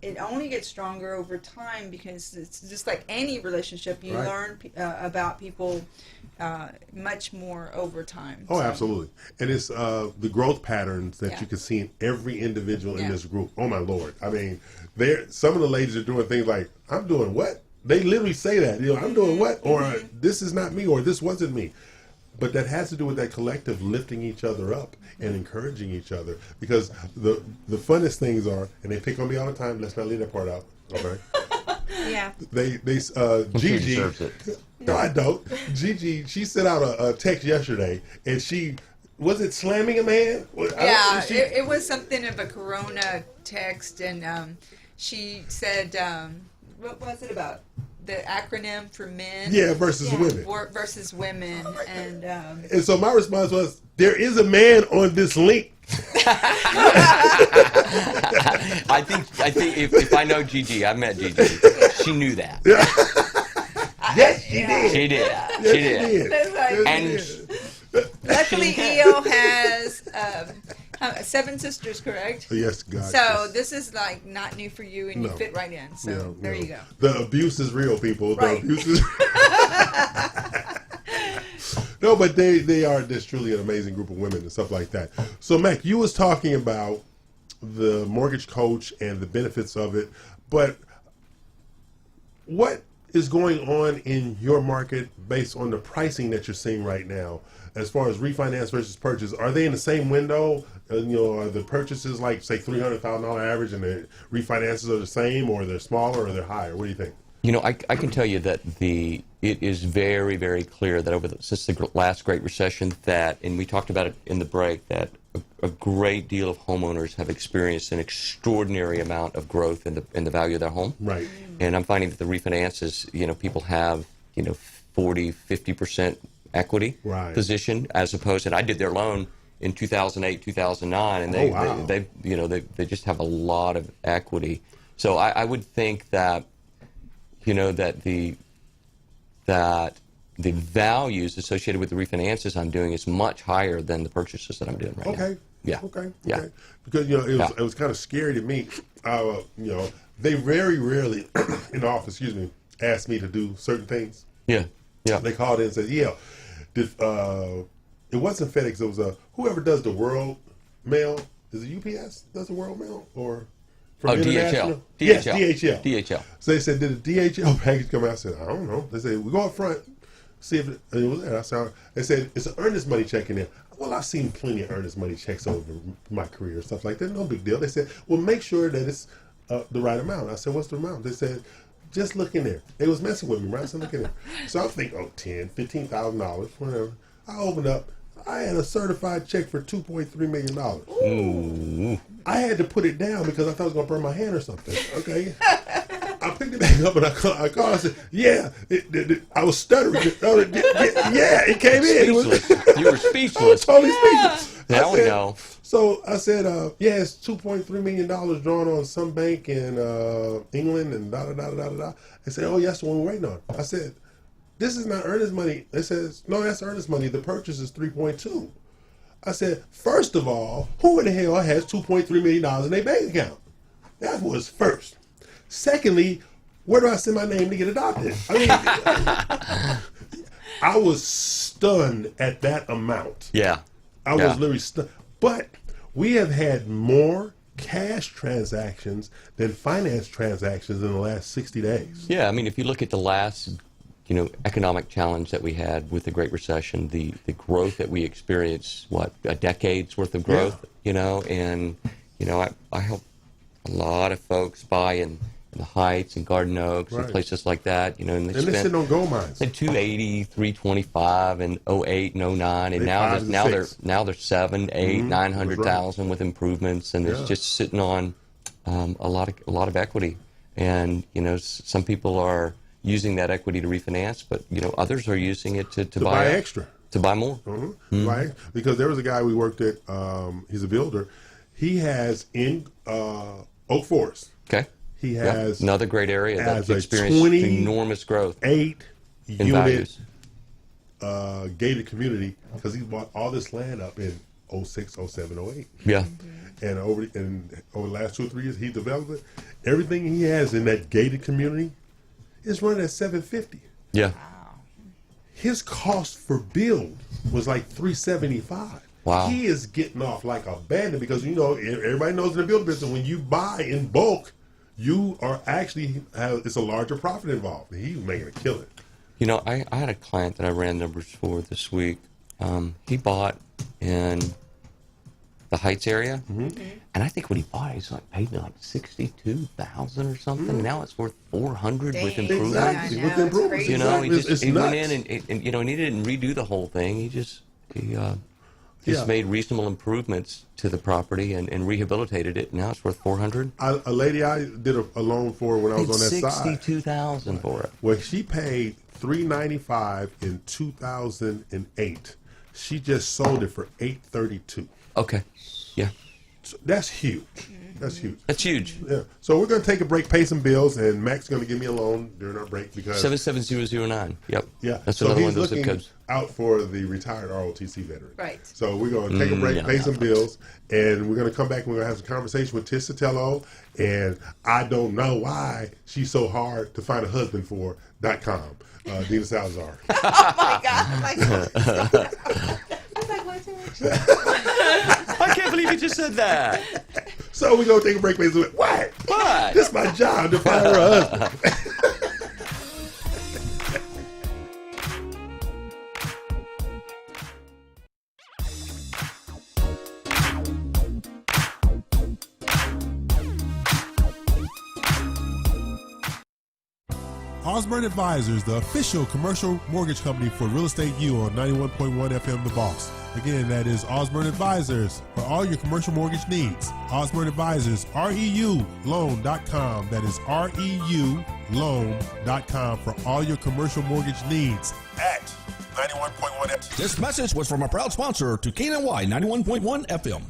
it only gets stronger over time because it's just like any relationship. You learn about people much more over time. Oh, absolutely. And it's the growth patterns that you can see in every individual in this group. Oh, my Lord. I mean, some of the ladies are doing things like, I'm doing what? They literally say that. I'm doing what? Or this is not me, or this wasn't me. But that has to do with that collective lifting each other up and encouraging each other. Because the funnest things are, and they pick on me all the time, let's not leave that part out, okay? Yeah. Gigi, deserves it. No, I don't. Gigi, she sent out a text yesterday, and she, was it slamming a man? Yeah, it was something of a Corona text, and she said, what was it about? The acronym for men, versus women, versus women, and so my response was, "There is a man on this link." I think if I know Gigi, I met Gigi. She knew that. Yes, she did. She did. Yes, She did. And luckily, EO has 7 sisters, correct? Yes, God. So this is like not new for you, and you fit right in. So there you go. The abuse is real, people. The abuse is no, but they are just truly an amazing group of women and stuff like that. So, Mac, you was talking about the mortgage coach and the benefits of it, but what is going on in your market based on the pricing that you're seeing right now as far as refinance versus purchase? Are they in the same window? Are the purchases like, say, $300,000 average and the refinances are the same, or they're smaller, or they're higher? What do you think? I can tell you that it is very, very clear that since the last Great Recession and we talked about it in the break, that a great deal of homeowners have experienced an extraordinary amount of growth in the value of their home. Right. And I'm finding that the refinances, people have, 40, 50% equity position, as opposed, and I did their loan in 2008, 2009, and they just have a lot of equity. So I would think that, that the values associated with the refinances I'm doing is much higher than the purchases that I'm doing right now. Yeah. Okay. Yeah. Because it was kind of scary to me. They very rarely in the office, ask me to do certain things. Yeah. Yeah. They called in and said, it wasn't FedEx. It was whoever does the World Mail. Is it UPS does the World Mail, or from DHL. Yes, DHL. DHL. So they said, did the DHL package come out? I said, I don't know. They said, we go up front, see if it was there. I said, they said, it's an earnest money check in there. Well, I've seen plenty of earnest money checks over my career and stuff like that. No big deal. They said, well, make sure that it's the right amount. I said, what's the amount? They said, just look in there. They was messing with me, right? So look in there. So I'm thinking, $10,000, $15,000, whatever. I opened up. I had a certified check for $2.3 million. Ooh. I had to put it down because I thought it was going to burn my hand or something. Okay. I picked it back up and I called. I said, "Yeah." I was stuttering. Yeah, it came in. You were speechless. Totally speechless. Now we know. So I said, "Yeah, it's $2.3 million drawn on some bank in England and da da da da da." They said, "Oh, yes, the one we're waiting on." I said, "This is not earnest money." They says, "No, that's earnest money. The purchase is 3.2." I said, "First of all, who in the hell has $2.3 million in their bank account?" That was first. Secondly, where do I send my name to get adopted? I mean, I was stunned at that amount. Yeah. I was literally stunned. But we have had more cash transactions than finance transactions in the last 60 days. Yeah, I mean, if you look at the last, economic challenge that we had with the Great Recession, the growth that we experienced, a decade's worth of growth, and, I help a lot of folks buy in the Heights and Garden Oaks and places like that, and they sitting on gold mines. At 280, 325 in 08 and 09, and now they're 7, 8, 900,000 with improvements, and it's just sitting on a lot of equity. And some people are using that equity to refinance, but others are using it to buy extra, to buy more. Right? Because there was a guy we worked at. He's a builder. He has in Oak Forest. Okay. He has another great area that's experienced enormous growth. 8-unit gated community because he bought all this land up in 06, 07, 08. Yeah. And over the last 2 or 3 years, he developed it. Everything he has in that gated community is running at $750. Yeah. His cost for build was like $375. Wow. He is getting off like a bandit because everybody knows in the build business when you buy in bulk, you are actually it's a larger profit involved. He's making a killing. I had a client that I ran numbers for this week. He bought in the Heights area, and I think when he bought it, he paid me like $62,000 or something. Now it's worth $400 with improvements. Exactly, with improvements. He went in and he didn't redo the whole thing. He just made reasonable improvements to the property and rehabilitated it. Now it's worth $400. A lady I did a loan for when I was on that side. $62,000 for it. Well, she paid $395 in 2008. She just sold it for $832. Okay. Yeah. So that's huge. That's huge. That's huge. Yeah. So we're going to take a break, pay some bills, and Mac's going to give me a loan during our break because 77009. Yep. Yeah. That's so another he's one of those zip looking codes. out for the retired ROTC veteran. Right. So we're going to take a break, pay some bills, and we're going to come back and we're going to have some conversation with Tiz Sotelo, and I don't know why she's so hard to find a husband for.com. Dina Salazar. Oh my God. I was like, what's it? I can't believe you just said that. So we're going to take a break. What? What? This is my job to find her a husband. Osborne Advisors, the official commercial mortgage company for Real Estate U on 91.1 FM The Boss. Again, that is Osborne Advisors for all your commercial mortgage needs. Osborne Advisors, REULoan.com. That is REULoan.com for all your commercial mortgage needs at 91.1 FM. This message was from a proud sponsor to KNY 91.1 FM.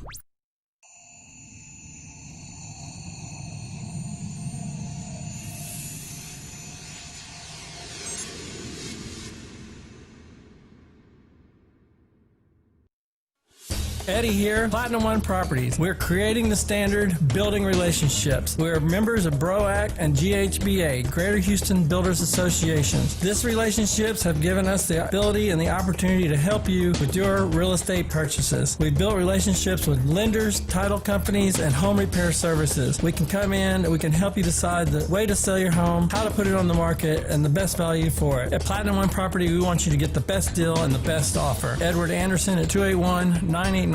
Eddie here, Platinum One Properties. We're creating the standard, building relationships. We're members of BROAC and GHBA, Greater Houston Builders Associations. These relationships have given us the ability and the opportunity to help you with your real estate purchases. We've built relationships with lenders, title companies, and home repair services. We can come in and we can help you decide the way to sell your home, how to put it on the market, and the best value for it. At Platinum One Property, we want you to get the best deal and the best offer. Edward Anderson at 281-989-7987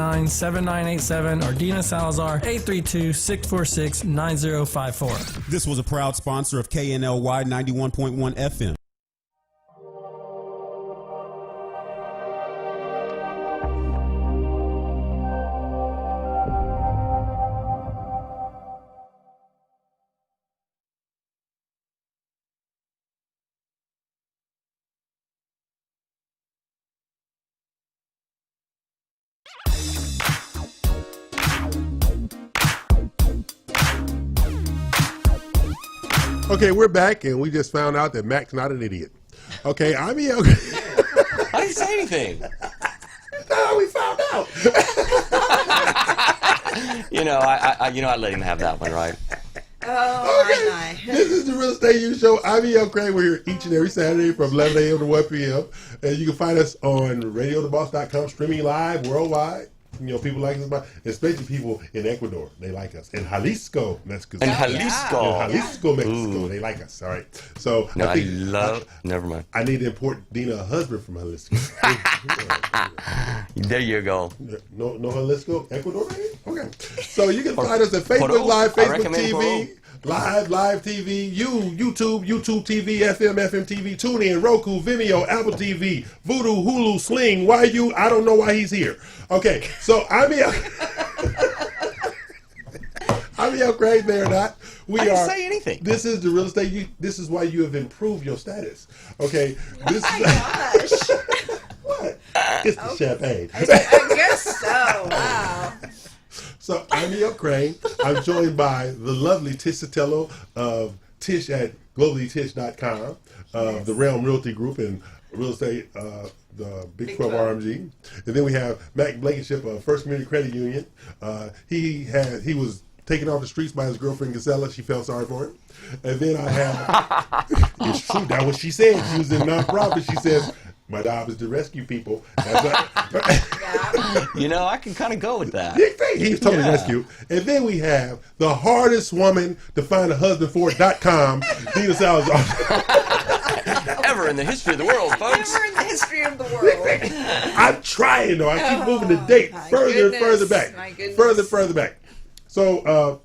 or Dina Salazar 832-646-9054. This was a proud sponsor of KNLY 91.1 FM. Okay, we're back, and we just found out that Mac's not an idiot. Okay, I'm EL. I didn't say anything. That's how we found out. I let him have that one, right? Oh, okay. This is the Real Estate U Show. I'm E.L. Craig. We're here each and every Saturday from 11 a.m. to 1 p.m. And you can find us on radiotheboss.com, streaming live worldwide. People like us, especially people in Ecuador. They like us. In Jalisco, Mexico. In Jalisco. In Jalisco, Mexico. They like us. All right. So no, I think never mind. I need to import Dina a husband from Jalisco. There you go. No Jalisco, Ecuador, baby? Okay. So you can find us at Facebook Live, Facebook TV. Live TV, YouTube TV, FM TV, TuneIn, Roku, Vimeo, Apple TV, Vudu, Hulu, Sling, YU. I don't know why he's here. Okay, so I'm E.L. Craig. They're not. I didn't say anything. This is the Real Estate. This is why you have improved your status. Okay. This gosh. What? It's the champagne. I guess so. Wow. So I'm E.L. Craig. I'm joined by the lovely Tish Sotelo of Tish at globallytish.com, of the Realm Realty Group and Real Estate, the Big 12 RMG. And then we have Mac Blankenship of First Community Credit Union. He was taken off the streets by his girlfriend Gisela. She felt sorry for him. And then I have, it's true, that's what she said. She was in a nonprofit. She says, my job is to rescue people. I can kind of go with that. He's totally rescued. And then we have the hardest woman to find a husband for.com, Dina Salazar. Ever in the history of the world, folks. Ever in the history of the world. I'm trying, though. I keep moving the date further and further back. My goodness. Further back. So,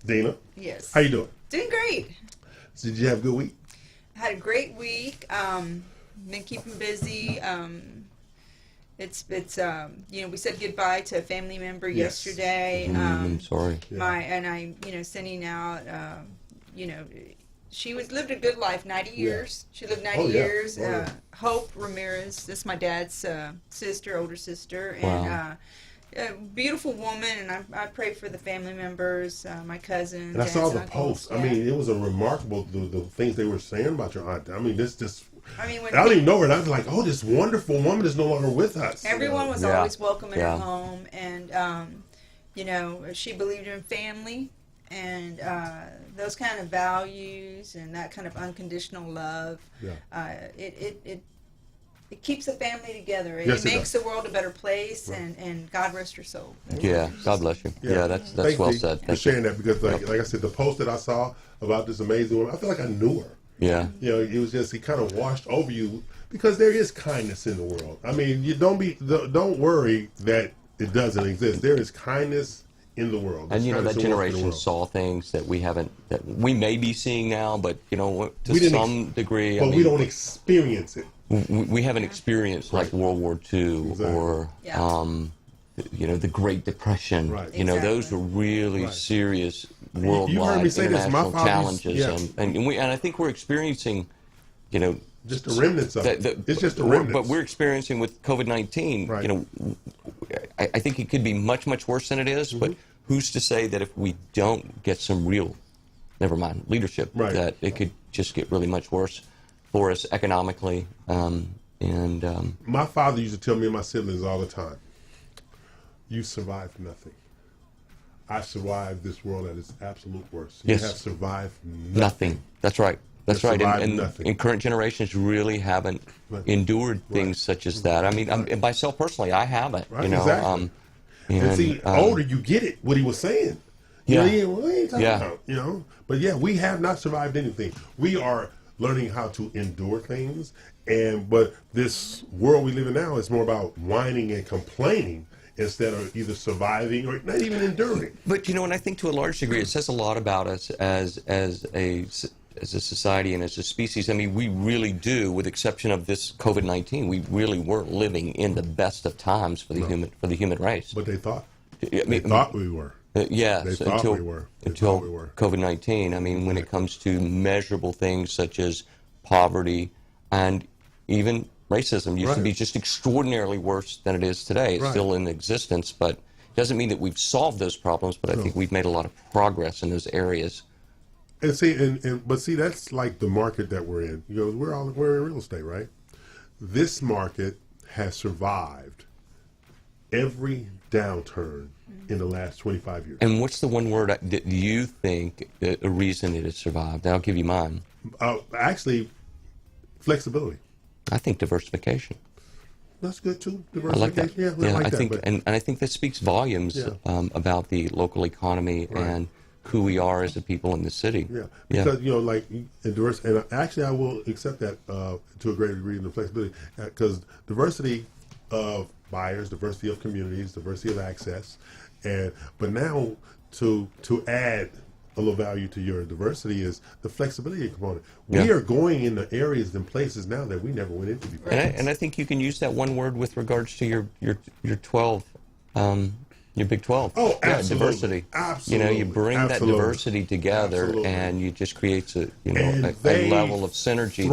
Dina. Yes. How you doing? Doing great. So did you have a good week? I had a great week. Been keeping busy. We said goodbye to a family member yesterday. I'm sorry. Sending out, she lived a good life, 90 years. She lived 90 years. Hope Ramirez, that's my dad's older sister, and a beautiful woman. And I pray for the family members, my cousins. And I saw the post. I mean, it was a remarkable the things they were saying about your aunt. I mean, I don't even know her, and I was like, "Oh, this wonderful woman is no longer with us." Everyone was always welcome in her home, and she believed in family and those kind of values and that kind of unconditional love. It keeps the family together. It makes the world a better place, and God rest her soul. Yeah, God bless you. Yeah, that's well said. Thanks for sharing that, because like I said, the post that I saw about this amazing woman, I feel like I knew her. Yeah. It was just, he kind of washed over you, because there is kindness in the world. I mean, don't worry that it doesn't exist. There is kindness in the world. And that generation saw things that that we may be seeing now, but to some degree. But we don't experience it. We haven't experienced like World War II or the Great Depression. Right. Those were really serious worldwide international challenges, and I think we're experiencing, just the remnants of it. It's just the remnants. But we're experiencing with COVID-19. Right. I think it could be much, much worse than it is. But who's to say that if we don't get some real, leadership, that it could just get really much worse for us economically. My father used to tell me and my siblings all the time, "You survived nothing. I survived this world at its absolute worst. You have survived nothing." That's right. That's right. And current generations really haven't endured things such as that. I mean, and myself personally, I haven't. Exactly. And see, older you get it, what he was saying. What are you talking about? But we have not survived anything. We are learning how to endure things, but this world we live in now is more about whining and complaining instead of either surviving or not even enduring. But and I think to a large degree it says a lot about us as a society and as a species. I mean, we really do, with the exception of this COVID-19, we really weren't living in the best of times for the human race. But they thought. They thought we were. Until COVID-19. I mean, when it comes to measurable things such as poverty and even racism used to be just extraordinarily worse than it is today. It's still in existence, but it doesn't mean that we've solved those problems, but I think we've made a lot of progress in those areas. And see, that's like the market that we're in. You know, we're in real estate, right? This market has survived every downturn in the last 25 years. And what's the one word that you think a reason it has survived? I'll give you mine. Actually, flexibility. I think diversification. That's good too. I like that. Yeah, I think, and I think that speaks volumes about the local economy and who we are as a people in the city. Yeah, because you know, like and actually, I will accept that to a great degree in the flexibility, because diversity of buyers, diversity of communities, diversity of access, but now to add a little value to your diversity is the flexibility component. We are going into areas and places now that we never went into before. And I think you can use that one word with regards to your 12, your Big 12. Oh, absolutely. Diversity. Absolutely. You know, you bring that diversity together, and you just creates a level of synergy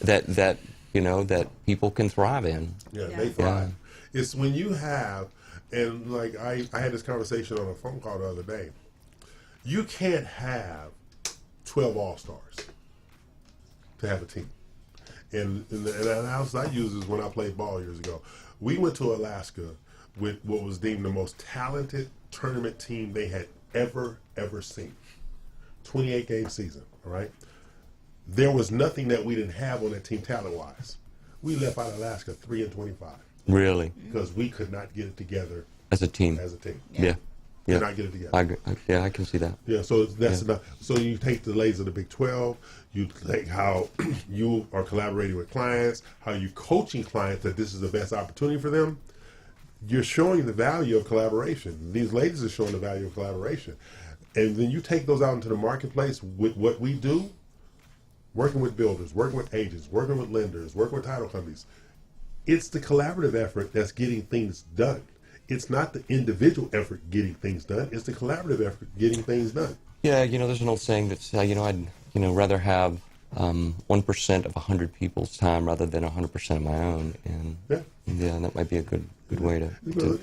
that you know that people can thrive in. Yeah, they thrive. It's when you have, and like I had this conversation on a phone call the other day. You can't have 12 all-stars to have a team. And the analysis I use is when I played ball years ago. We went to Alaska with what was deemed the most talented tournament team they had ever seen. 28-game season, all right? There was nothing that we didn't have on that team talent-wise. We left out of Alaska 3-25. Really? Because we could not get it together as a team. Yeah. Could not get it together. I agree. Yeah, I can see that. Yeah, so that's enough. So you take the layers of the Big 12, you take how you are collaborating with clients, how you coaching clients that this is the best opportunity for them. You're showing the value of collaboration. These ladies are showing the value of collaboration. And then you take those out into the marketplace with what we do, working with builders, working with agents, working with lenders, working with title companies. It's the collaborative effort that's getting things done. It's not the individual effort getting things done. It's the collaborative effort getting things done. Yeah, you know, there's an old saying that's, I'd rather have 1% of 100 people's time rather than 100% of my own. And that might be a good way to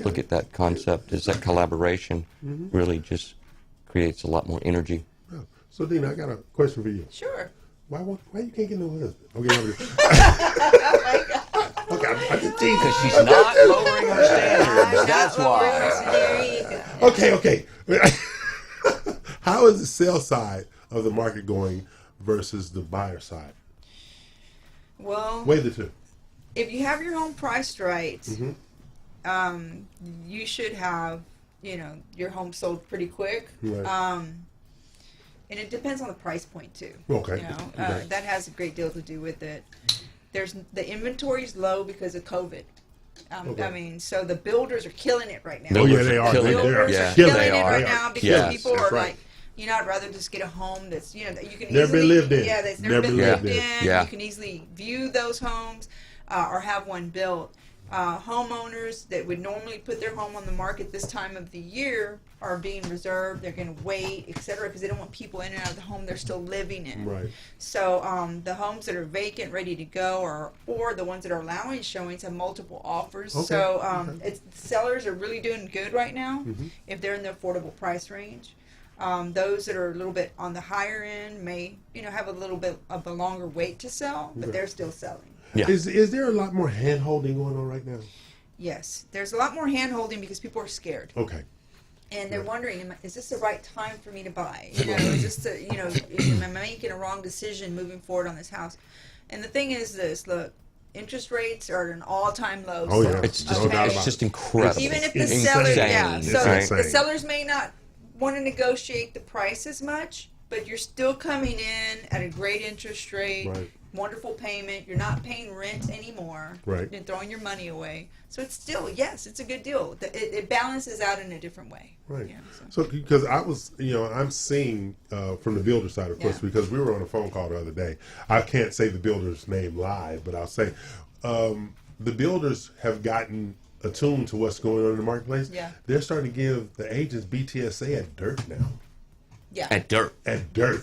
look at that concept. Is that collaboration really just creates a lot more energy. Yeah. So, Dina, I got a question for you. Sure. Why you can't get no husband? Okay, I just teasing. Because she's not lowering her standards. That's why. Okay. How is the sell side of the market going versus the buyer side? Well, weigh the two. If you have your home priced right, you should have, your home sold pretty quick. Right. And it depends on the price point too. Okay. That has a great deal to do with it. The inventory is low because of COVID. I mean, so the builders are killing it right now. Oh yeah, they are. Builders are killing it right now because people are like, I'd rather just get a home that's, that you can never been lived in. Yeah, that's never been lived in. Yeah. You can easily view those homes or have one built. Homeowners that would normally put their home on the market this time of the year are being reserved. They're going to wait, etc., because they don't want people in and out of the home they're still living in. Right. So the homes that are vacant, ready to go, or the ones that are allowing showings have multiple offers. Okay. So sellers are really doing good right now if they're in the affordable price range. Those that are a little bit on the higher end may, have a little bit of a longer wait to sell, but they're still selling. Yeah. Is there a lot more hand-holding going on right now? Yes. There's a lot more hand-holding because people are scared. Okay. And they're wondering, is this the right time for me to buy? Is this am I making a wrong decision moving forward on this house? And the thing is this, look, interest rates are at an all-time low. Oh, yeah. It's just incredible. Even if the the sellers may not want to negotiate the price as much, but you're still coming in at a great interest rate. Right. Wonderful payment. You're not paying rent anymore. Right. You're throwing your money away. So it's still, it's a good deal. It balances out in a different way. Right. Yeah, so because I was, I'm seeing from the builder side, of course, because we were on a phone call the other day. I can't say the builder's name live, but I'll say the builders have gotten attuned to what's going on in the marketplace. Yeah. They're starting to give the agents BTSA at dirt now. Yeah. At dirt.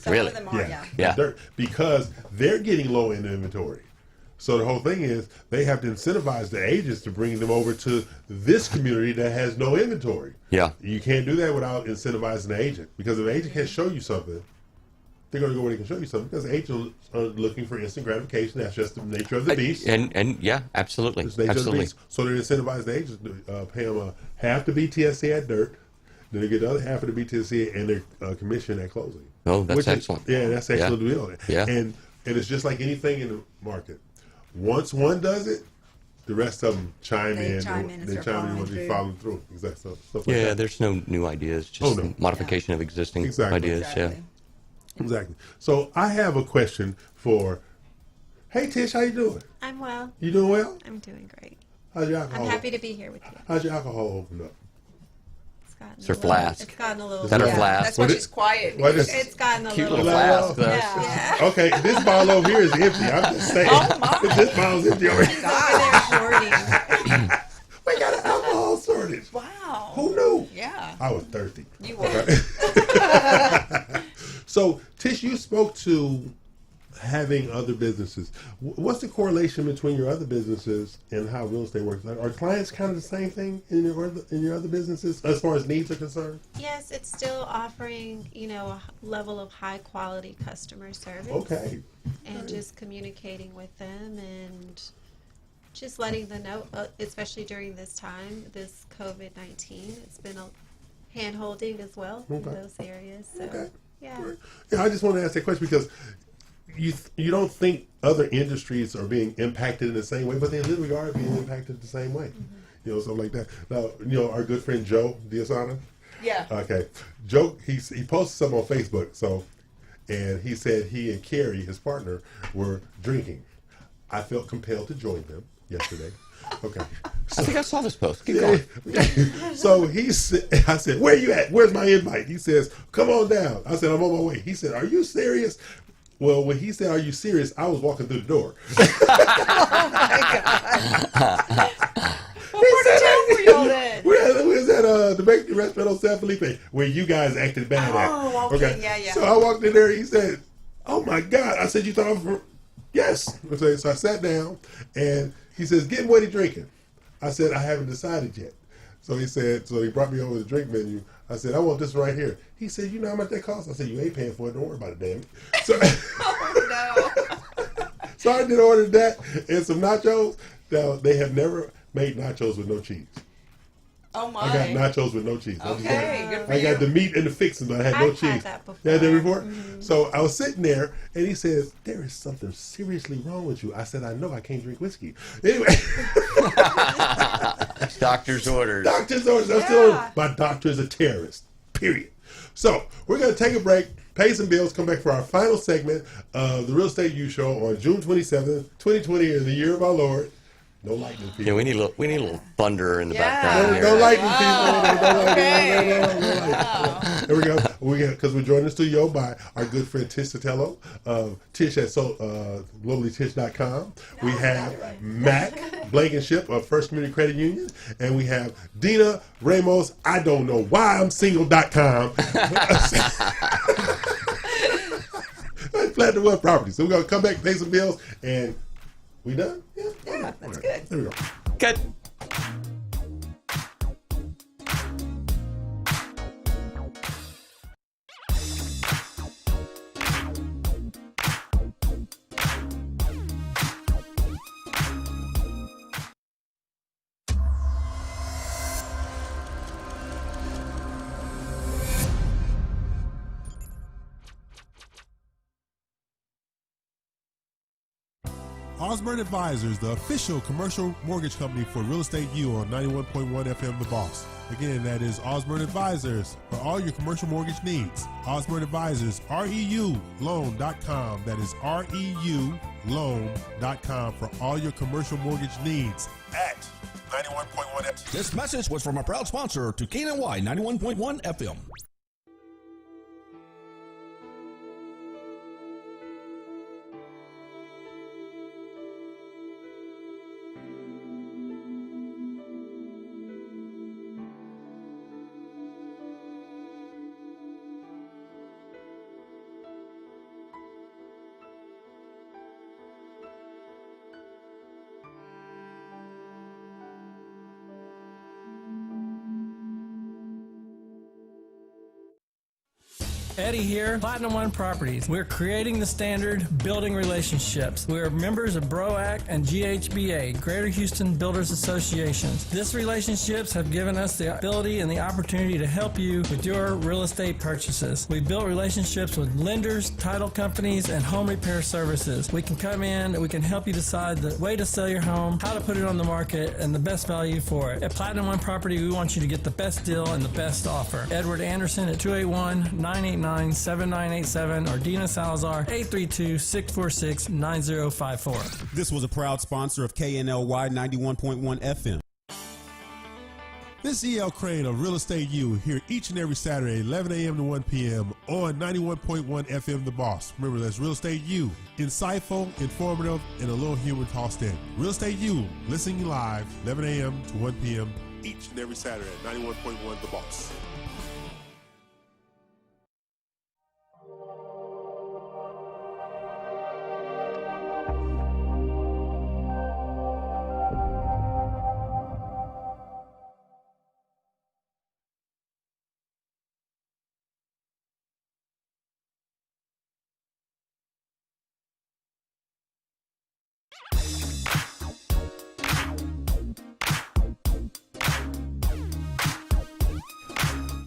Some really? of them are, At dirt, because they're getting low in the inventory. So the whole thing is they have to incentivize the agents to bring them over to this community that has no inventory. Yeah. You can't do that without incentivizing the agent, because if the agent can't show you something, they're going to go where they can show you something, because agents are looking for instant gratification. That's just the nature of the beast. And yeah, absolutely. It's the nature of the Absolutely. beast. So they incentivize the agents to pay them half the BTSC at dirt, then they get the other half of the BTSC and their commission at closing. Oh, that's excellent. That's excellent deal. Yeah. And it's just like anything in the market. Once one does it, the rest of them chime in. They chime in when they follow through. Exactly. Stuff like Yeah, that. there's no new ideas, just modification of existing ideas. Yeah. Exactly. So I have a question for. Hey Tish, how you doing? I'm well. You doing well? I'm doing great. How's your alcohol? I'm happy to be here with you. How's your alcohol open up? It's her flask. It's gotten a little. Is that her yeah, flask? That's why she's quiet. It's gotten a Cute little. little flask. Yeah. Okay, this bottle over here is empty. I'm just saying. Oh my! This bottle's empty over She's here. over there hoarding. We got an alcohol shortage. Wow. Who knew? Yeah. I was thirsty. You were. So, Tish, you spoke to having other businesses. What's the correlation between your other businesses and how real estate works? Are clients kind of the same thing in your other businesses as far as needs are concerned? Yes, it's still offering, a level of high quality customer service. Okay. And just communicating with them and just letting them know, especially during this time, this COVID-19, it's been a hand holding as well in those areas. So, yeah. I just want to ask that question because you don't think other industries are being impacted in the same way, but they literally are being impacted the same way. Something like that. Now, our good friend Joe Diasana. Yeah. Okay. Joe, he posted something on Facebook, and he said he and Carrie, his partner, were drinking. I felt compelled to join them yesterday. Okay. I think I saw this post. Keep going. So I said, where you at? Where's my invite? He says, come on down. I said, I'm on my way. He said, are you serious? Well, when he said, are you serious? I was walking through the door. Oh my God. What part of town were y'all in? We was at the bakery restaurant on San Felipe where you guys acted bad at. Oh, okay. Yeah. So I walked in there. He said, oh my God. I said, you thought I was from... Yes. So I sat down and he says, get what he drinking. I said, I haven't decided yet. So he brought me over the drink menu. I said, I want this right here. He said, you know how much that costs? I said, you ain't paying for it. Don't worry about it, damn it. So, so I did order that and some nachos. Now, they have never made nachos with no cheese. Oh my! I got nachos with no cheese. Okay, good for I got you. the meat and the fixings, but I had no I've cheese. had that before. You had that before? So I was sitting there, and he says, there is something seriously wrong with you. I said, I know, I can't drink whiskey. Anyway. Doctor's orders. Doctor's orders. I'm still, my doctor is a terrorist, period. So we're going to take a break, pay some bills, come back for our final segment of the Real Estate U Show on June 27th, 2020, in the year of our Lord. No lightning, people. Yeah, we need a little thunder in the background here. No lightning, people. No lightning. Here we go. Because we're joined in the studio by our good friend Tish Sotelo of Tish at globallytish.com. We have Mac Blankenship of First Community Credit Union. And we have Dina Ramos, I don't know why I'm single.com. Platinum One Properties. So we're going to come back, pay some bills, and we done? Yeah, that's good. There we go. Good. Osborne Advisors, the official commercial mortgage company for Real Estate U on 91.1 FM The Boss. Again, that is Osborne Advisors for all your commercial mortgage needs. Osborne Advisors, REULoan.com. That is REULoan.com for all your commercial mortgage needs at 91.1 FM. This message was from a proud sponsor to KNY 91.1 FM. Eddie here, Platinum One Properties. We're creating the standard, building relationships. We're members of BROAC and GHBA, Greater Houston Builders Associations. These relationships have given us the ability and the opportunity to help you with your real estate purchases. We built relationships with lenders, title companies, and home repair services. We can come in and we can help you decide the way to sell your home, how to put it on the market, and the best value for it. At Platinum One Property, we want you to get the best deal and the best offer. Edward Anderson at 281-989-7987 or Dina Salazar 832-646-9054. This was a proud sponsor of KNLY 91.1 FM. This is E.L. Crane of Real Estate U here each and every Saturday, 11 a.m. to 1 p.m. on 91.1 FM The Boss. Remember, that's Real Estate U. Insightful, informative, and a little humor tossed in. Real Estate U, listening live, 11 a.m. to 1 p.m. each and every Saturday at 91.1 The Boss.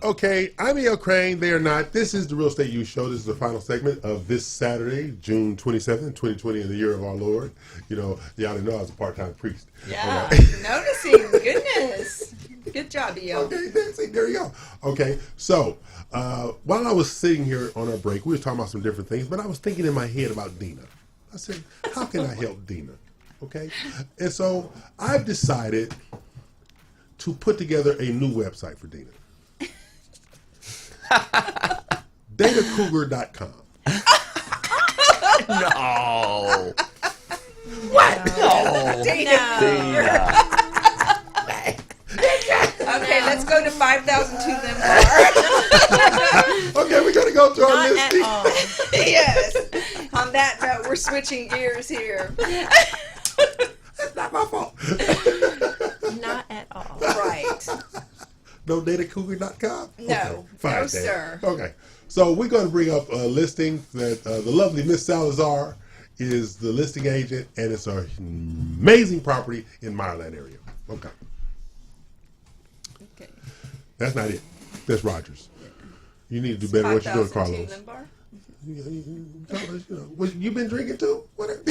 Okay, I'm E.L. Crane. They are not. This is the Real Estate U Show. This is the final segment of this Saturday, June 27th, 2020, in the year of our Lord. You know, y'all didn't know I was a part-time priest. Yeah, Okay. noticing. Goodness. Good job, E.L. Okay, there you go. Okay, so while I was sitting here on our break, we were talking about some different things, but I was thinking in my head about Dina. I said, how can I help Dina? Okay, and so I've decided to put together a new website for Dina. DataCougar.com. No. What? No. Dina. Dina. Okay, let's go to 5002 Limbar. Okay, we gotta go to our Not listing. at all. Yes. On that note, we're switching gears here. That's not my fault. Not at all. Right. No DataCougar.com? No. Okay, fine, No, Dan. sir. Okay. So we're going to bring up a listing that the lovely Miss Salazar is the listing agent, and it's an amazing property in Meyerland area. Okay. Okay. That's not it. That's Rogers. You need to do better what you're doing, 5002 Carlos. Limbar? You been drinking too? Whatever.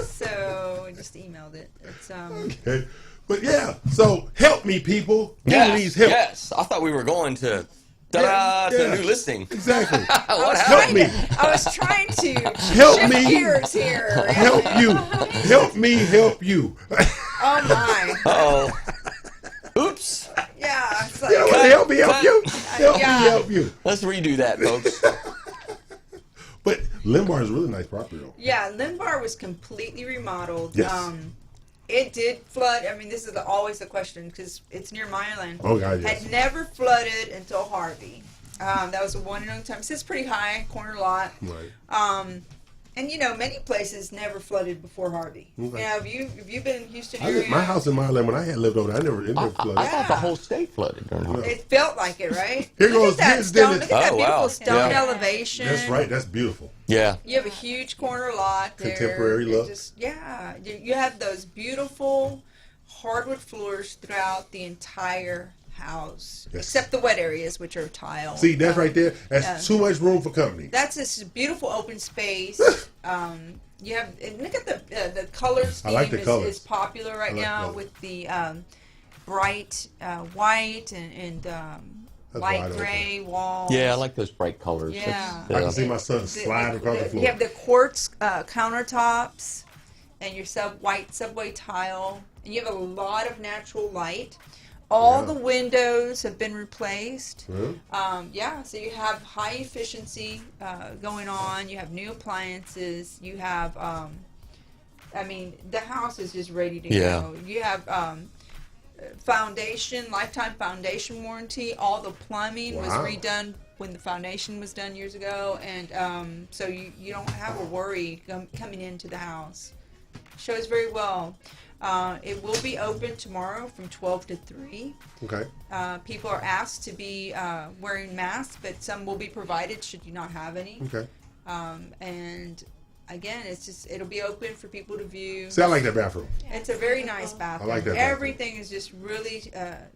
So I just emailed it. It's Okay. But yeah, so help me, people. Yes, Who needs help? yes. I thought we were going to to a new listing. Exactly. What Help me. I was trying to Help shift me. gears here. Help you. Help me help you. Oh my. Oh. Oops. Yeah. It's like, You know what? Help me help you. Help Yeah. me help you. Let's redo that, folks. But Limbar is a really nice property, though. Yeah, Limbar was completely remodeled. Yes. It did flood. I mean, this is always the question because it's near Meyerland. Oh, God, yes. Had never flooded until Harvey. That was a one and only time. It's pretty high, corner lot. Right. And you know, many places never flooded before Harvey. Okay. You know, have you been in Houston I area? lived, my house in Meyerland, when I had lived over there, it never flooded. I thought the whole state flooded during Harvey. It felt like it, right? Here Look goes- at that here's stone. Dennis. Look at that Oh, beautiful wow. stone Yeah. elevation. That's right. That's beautiful. Yeah. You have a huge corner lot there. Contemporary It look. Just, yeah. You have those beautiful hardwood floors throughout the entire house, Yes. except the wet areas, which are tile. See, that's right there. That's yeah. too much room for company. That's this beautiful open space. You have and look at the color scheme. I like the colors. Is popular right I like now those. with the bright white and That's light wide gray walls. Yeah, I like those bright colors. Yeah. I can see my son slide across the floor. You have the quartz countertops and your white subway tile, and you have a lot of natural light. All Yeah. the windows have been replaced. Really? So you have high efficiency going on. You have new appliances. You have, the house is just ready to Yeah. go. You have lifetime foundation warranty. All the plumbing was Wow. redone when the foundation was done years ago, and so you don't have a worry coming into the house. Shows very well. It will be open tomorrow from 12 to 3. Okay. People are asked to be wearing masks, but some will be provided should you not have any. Okay. And again, it'll be open for people to view. See, I like that bathroom. It's a very nice bathroom. I like that bathroom. Everything is just really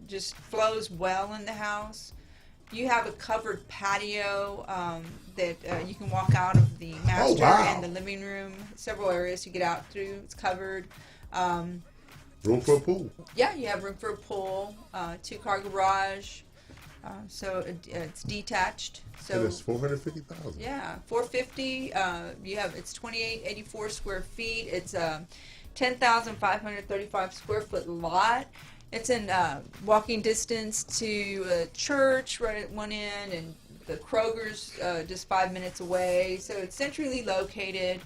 just flows well in the house. You have a covered patio that you can walk out of the master and the living room. Several areas to get out through. It's covered. Room for a pool. Yeah, you have room for a pool, 2-car garage. So it's detached. So and it's $450,000. Yeah, $450. It's 2884 square feet. It's a 10,535 square foot lot. It's in walking distance to a church right at one end, and the Kroger's just 5 minutes away. So it's centrally located.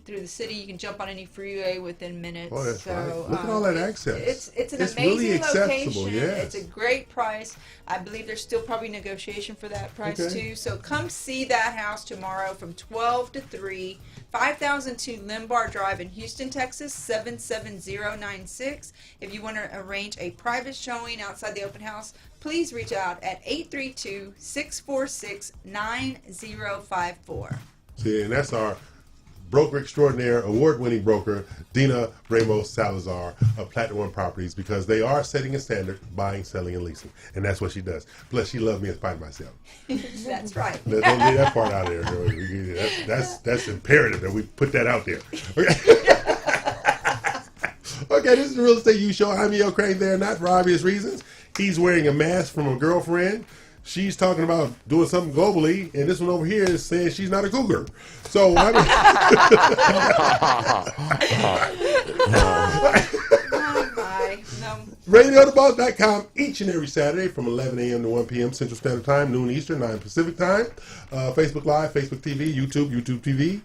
Through the city, you can jump on any freeway within minutes. Oh, that's so, right. Look at all that access. It's an amazing really accessible, location. yes. It's a great price. I believe there's still probably negotiation for that price too. So come see that house tomorrow from 12 to 3, 5002 Limbar Drive in Houston, Texas, 77096. If you want to arrange a private showing outside the open house, please reach out at 832-646-9054. See, and that's our broker extraordinaire, award-winning broker, Dina Ramos Salazar of Platinum One Properties, because they are setting a standard, buying, selling, and leasing. And that's what she does. Plus, she loves me in spite of myself. That's right. Don't leave that part out there. That's imperative that we put that out there. Okay, okay, this is the Real Estate U Show. I'm E.L. Crane there, not for obvious reasons. He's wearing a mask from a girlfriend. She's talking about doing something globally, and this one over here is saying she's not a cougar. So, I mean, RadioTheBoss.com each and every Saturday from 11 a.m. to 1 p.m. Central Standard Time, noon Eastern, 9 Pacific Time. Facebook Live, Facebook TV, YouTube TV,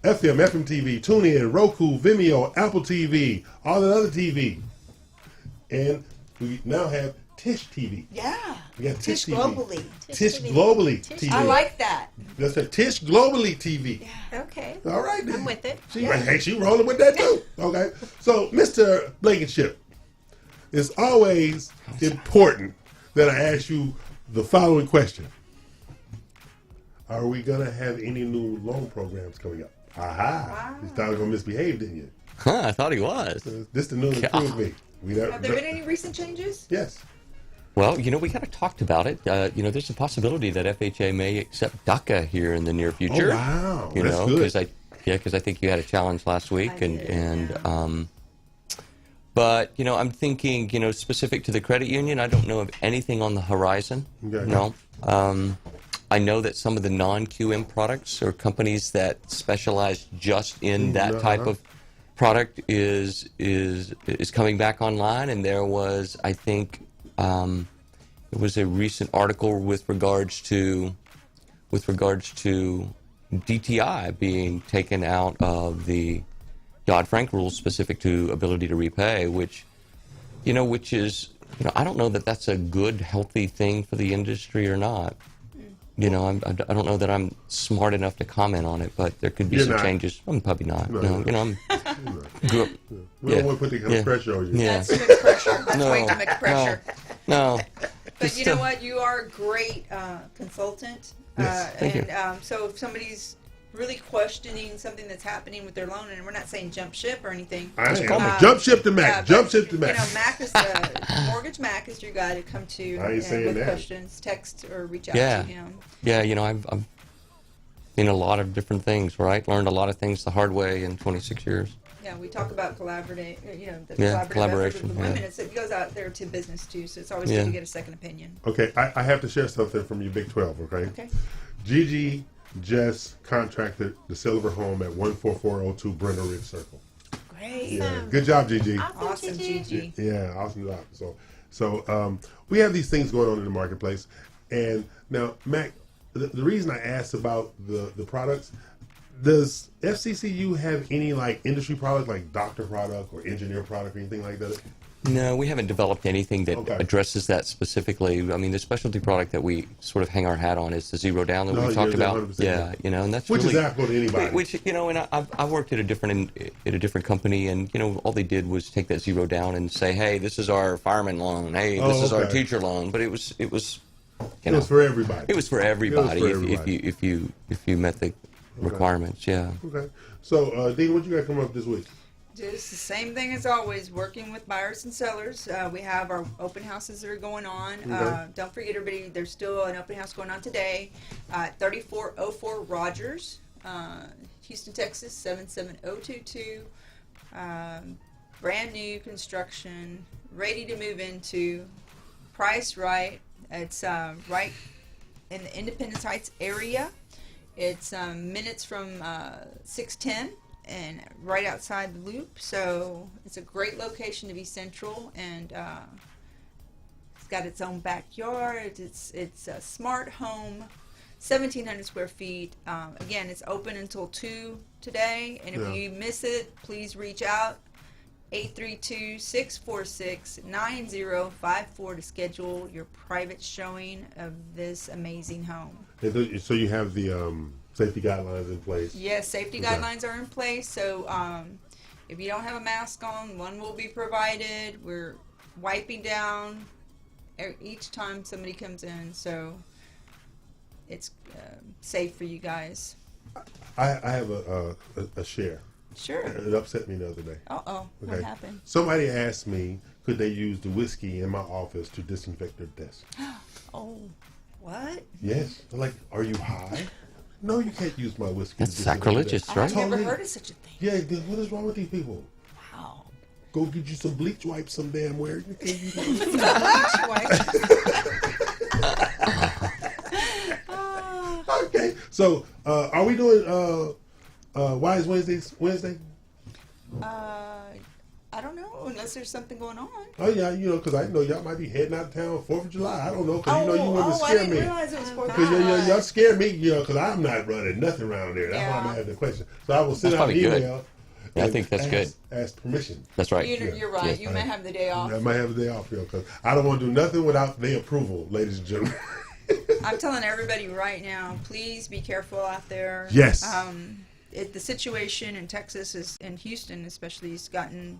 FM TV, TuneIn, Roku, Vimeo, Apple TV, all the other TV. And we now have Tish TV. Yeah. We got Tish TV. Globally. Tish Globally TV. I like that. That's a Tish Globally TV. Yeah. Okay. All right. I'm with it. Hey, she rolling with that too. Okay. So, Mr. Blankenship, it's always important that I ask you the following question. Are we going to have any new loan programs coming up? Aha. Wow. You thought I was going to misbehave, didn't you? Huh, I thought he was. This the new that proved me. Have there been any recent changes? Yes. Well, we kind of talked about it. There's a possibility that FHA may accept DACA here in the near future. Oh, wow. That's good. Because I think you had a challenge last week, but I'm thinking, specific to the credit union, I don't know of anything on the horizon. Okay. No. I know that some of the non-QM products or companies that specialize just in that type of product is coming back online, and there was, I think, it was a recent article with regards to DTI being taken out of the Dodd-Frank rules specific to ability to repay, which is I don't know that that's a good, healthy thing for the industry or not. I don't know that I'm smart enough to comment on it, but there could be some changes. I'm probably not. No, I'm. we don't want to put that kind of pressure on you. Yeah. That's too much pressure. That's way too much pressure. No. But you know what? You are a great consultant. Yes, thank you. So if somebody's really questioning something that's happening with their loan, and we're not saying jump ship or anything. Jump ship to Mac. Jump ship to Mac. Mac is Mortgage Mac is your guy to come to with questions. Text or reach out to him. Yeah, I've seen a lot of different things, right? Learned a lot of things the hard way in 26 years. Yeah, we talk about collaboration. Collaboration. With women. It goes out there to business too, so it's always good to get a second opinion. Okay, I have to share something from you, Big 12. Okay. Gigi just contracted the Silver Home at 14402 Brenda Ridge Circle. Great. Yeah, good job, Gigi. Awesome, Gigi. Yeah, awesome job. So we have these things going on in the marketplace, and now, Mac, the reason I asked about the products. Does FCCU have any industry product, like doctor product or engineer product or anything like that? No, we haven't developed anything that addresses that specifically. I mean, the specialty product that we sort of hang our hat on is the Zero Down that we talked about. Yeah, you know, and that's which really, is applicable to anybody. Which, you know, and I worked at a different company, and you know, all they did was take that Zero Down and say, hey, this is our fireman loan. Hey, this is our teacher loan. But it was you know, it was for everybody. It was for everybody. If you met the requirements. Yeah. Okay. So, Dean, what you got coming up this week? Just the same thing as always, working with buyers and sellers. We have our open houses that are going on. Don't forget, everybody, there's still an open house going on today at 3404 Rogers, Houston, Texas, 77022. Brand new construction, ready to move into, priced right. It's right in the Independence Heights area. It's minutes from 610. And right outside the loop, so it's a great location to be central, and it's got its own backyard. It's a smart home, 1,700 square feet. Again, it's open until 2 today, and if you miss it, please reach out 832-646-9054 to schedule your private showing of this amazing home. And so you have the safety guidelines in place? Yes, safety guidelines are in place. So if you don't have a mask on, one will be provided. We're wiping down each time somebody comes in, so it's safe for you guys. I have a share. Sure. It upset me the other day. Uh-oh. Okay. What happened? Somebody asked me, could they use the whiskey in my office to disinfect their desk? Oh, what? Yes. I'm like, are you high? No, you can't use my whiskey. That's sacrilegious, right? I've never heard of such a thing. Yeah, what is wrong with these people? Wow. Go get you some bleach wipes some damn where. You can't use bleach wipes. Okay, so are we doing Wise Wednesday? I don't know, unless there's something going on. Oh yeah, you know, because I know y'all might be heading out of town 4th of July. I don't know, because you know you want to scare me. I didn't realize it was 4th of July. Y'all scared me, you know, because I'm not running nothing around there. That's why I'm asking the question. So I will send out an email. Yeah, I think that's good. Ask permission. That's right. You're right. Yes, you may have the day off. I might have the day off, because I don't want to do nothing without their approval, ladies and gentlemen. I'm telling everybody right now, please be careful out there. Yes. The situation in Texas in Houston especially has gotten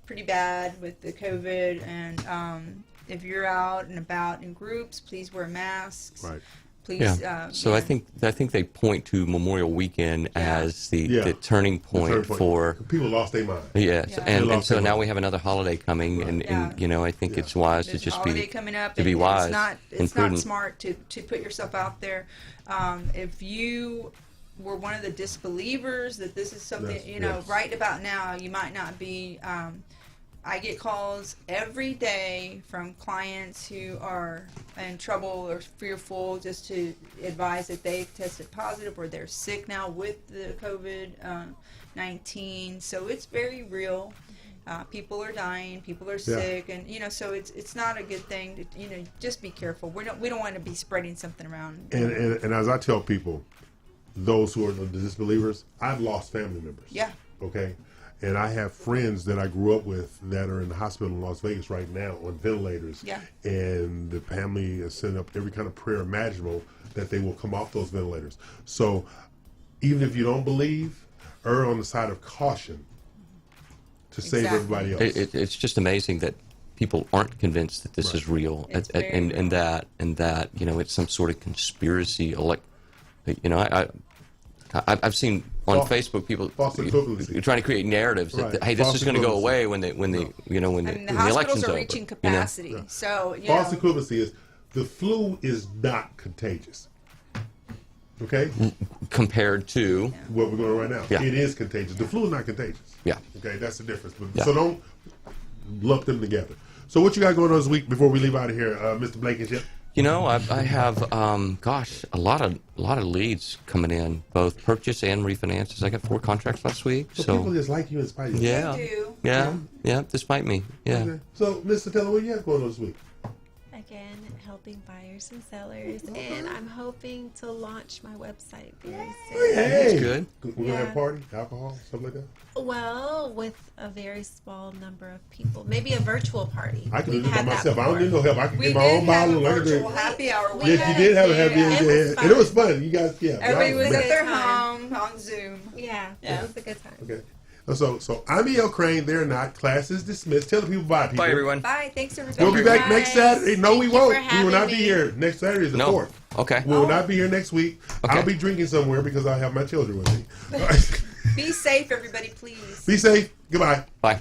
pretty bad with the COVID, and if you're out and about in groups, please wear masks. Right. Please. Yeah. So I think they point to Memorial Weekend as the turning point for people lost their mind. Yes, and so now we have another holiday coming, and you know, I think it's wise to just holiday coming up, to be wise. It's not smart to put yourself out there. If you were one of the disbelievers that this is something, right about now, you might not be. I get calls every day from clients who are in trouble or fearful, just to advise that they've tested positive or they're sick now with the COVID-19. So it's very real. People are dying, people are sick, and so it's not a good thing to just be careful. We don't want to be spreading something around. And as I tell people, those who are the disbelievers, I've lost family members. Yeah. Okay. And I have friends that I grew up with that are in the hospital in Las Vegas right now on ventilators. Yeah. And the family is sending up every kind of prayer imaginable that they will come off those ventilators. So even if you don't believe, err on the side of caution to save everybody else. It's just amazing that people aren't convinced that this is real, and that it's some sort of conspiracy. I've seen on Facebook people trying to create narratives that hey, this is going to go away when the election's hospitals are over. reaching capacity. So false equivalency is the flu is not contagious. Okay, compared to what we're going right now, it is contagious. The flu is not contagious. Yeah. Okay, that's the difference. So don't lump them together. So what you got going on this week before we leave out of here, Mr. Blankenship? I have a lot of leads coming in, both purchase and refinances. I got 4 contracts last week. So people just like you in spite of you. Yeah, despite me. Yeah. Okay. So, Mr. Taylor, what you got going on this week? I again, helping buyers and sellers, and I'm hoping to launch my website very soon. Hey, That's good. We're gonna have a party, alcohol, something like that. Well, with a very small number of people, maybe a virtual party. I can We've do it by had that myself. I don't before. need no help. I can We get my did own have bottle. a I can virtual drink. happy hour. Yes, you did have a happy It was hour, and it was fun. You guys, yeah. Everybody was y'all- at their home on Zoom. Yeah, it was a good time. Okay. So I'm E.L. Crane. They're not. Class is dismissed. Tell the people bye, people. Bye, everyone. Bye. Thanks, everybody. We'll be back next Saturday. No, we Thank you won't. for We will not having be me. here. Next Saturday is the No. 4th. Okay. We will not be here next week. Okay. I'll be drinking somewhere because I have my children with me. Be safe, everybody, please. Be safe. Goodbye. Bye.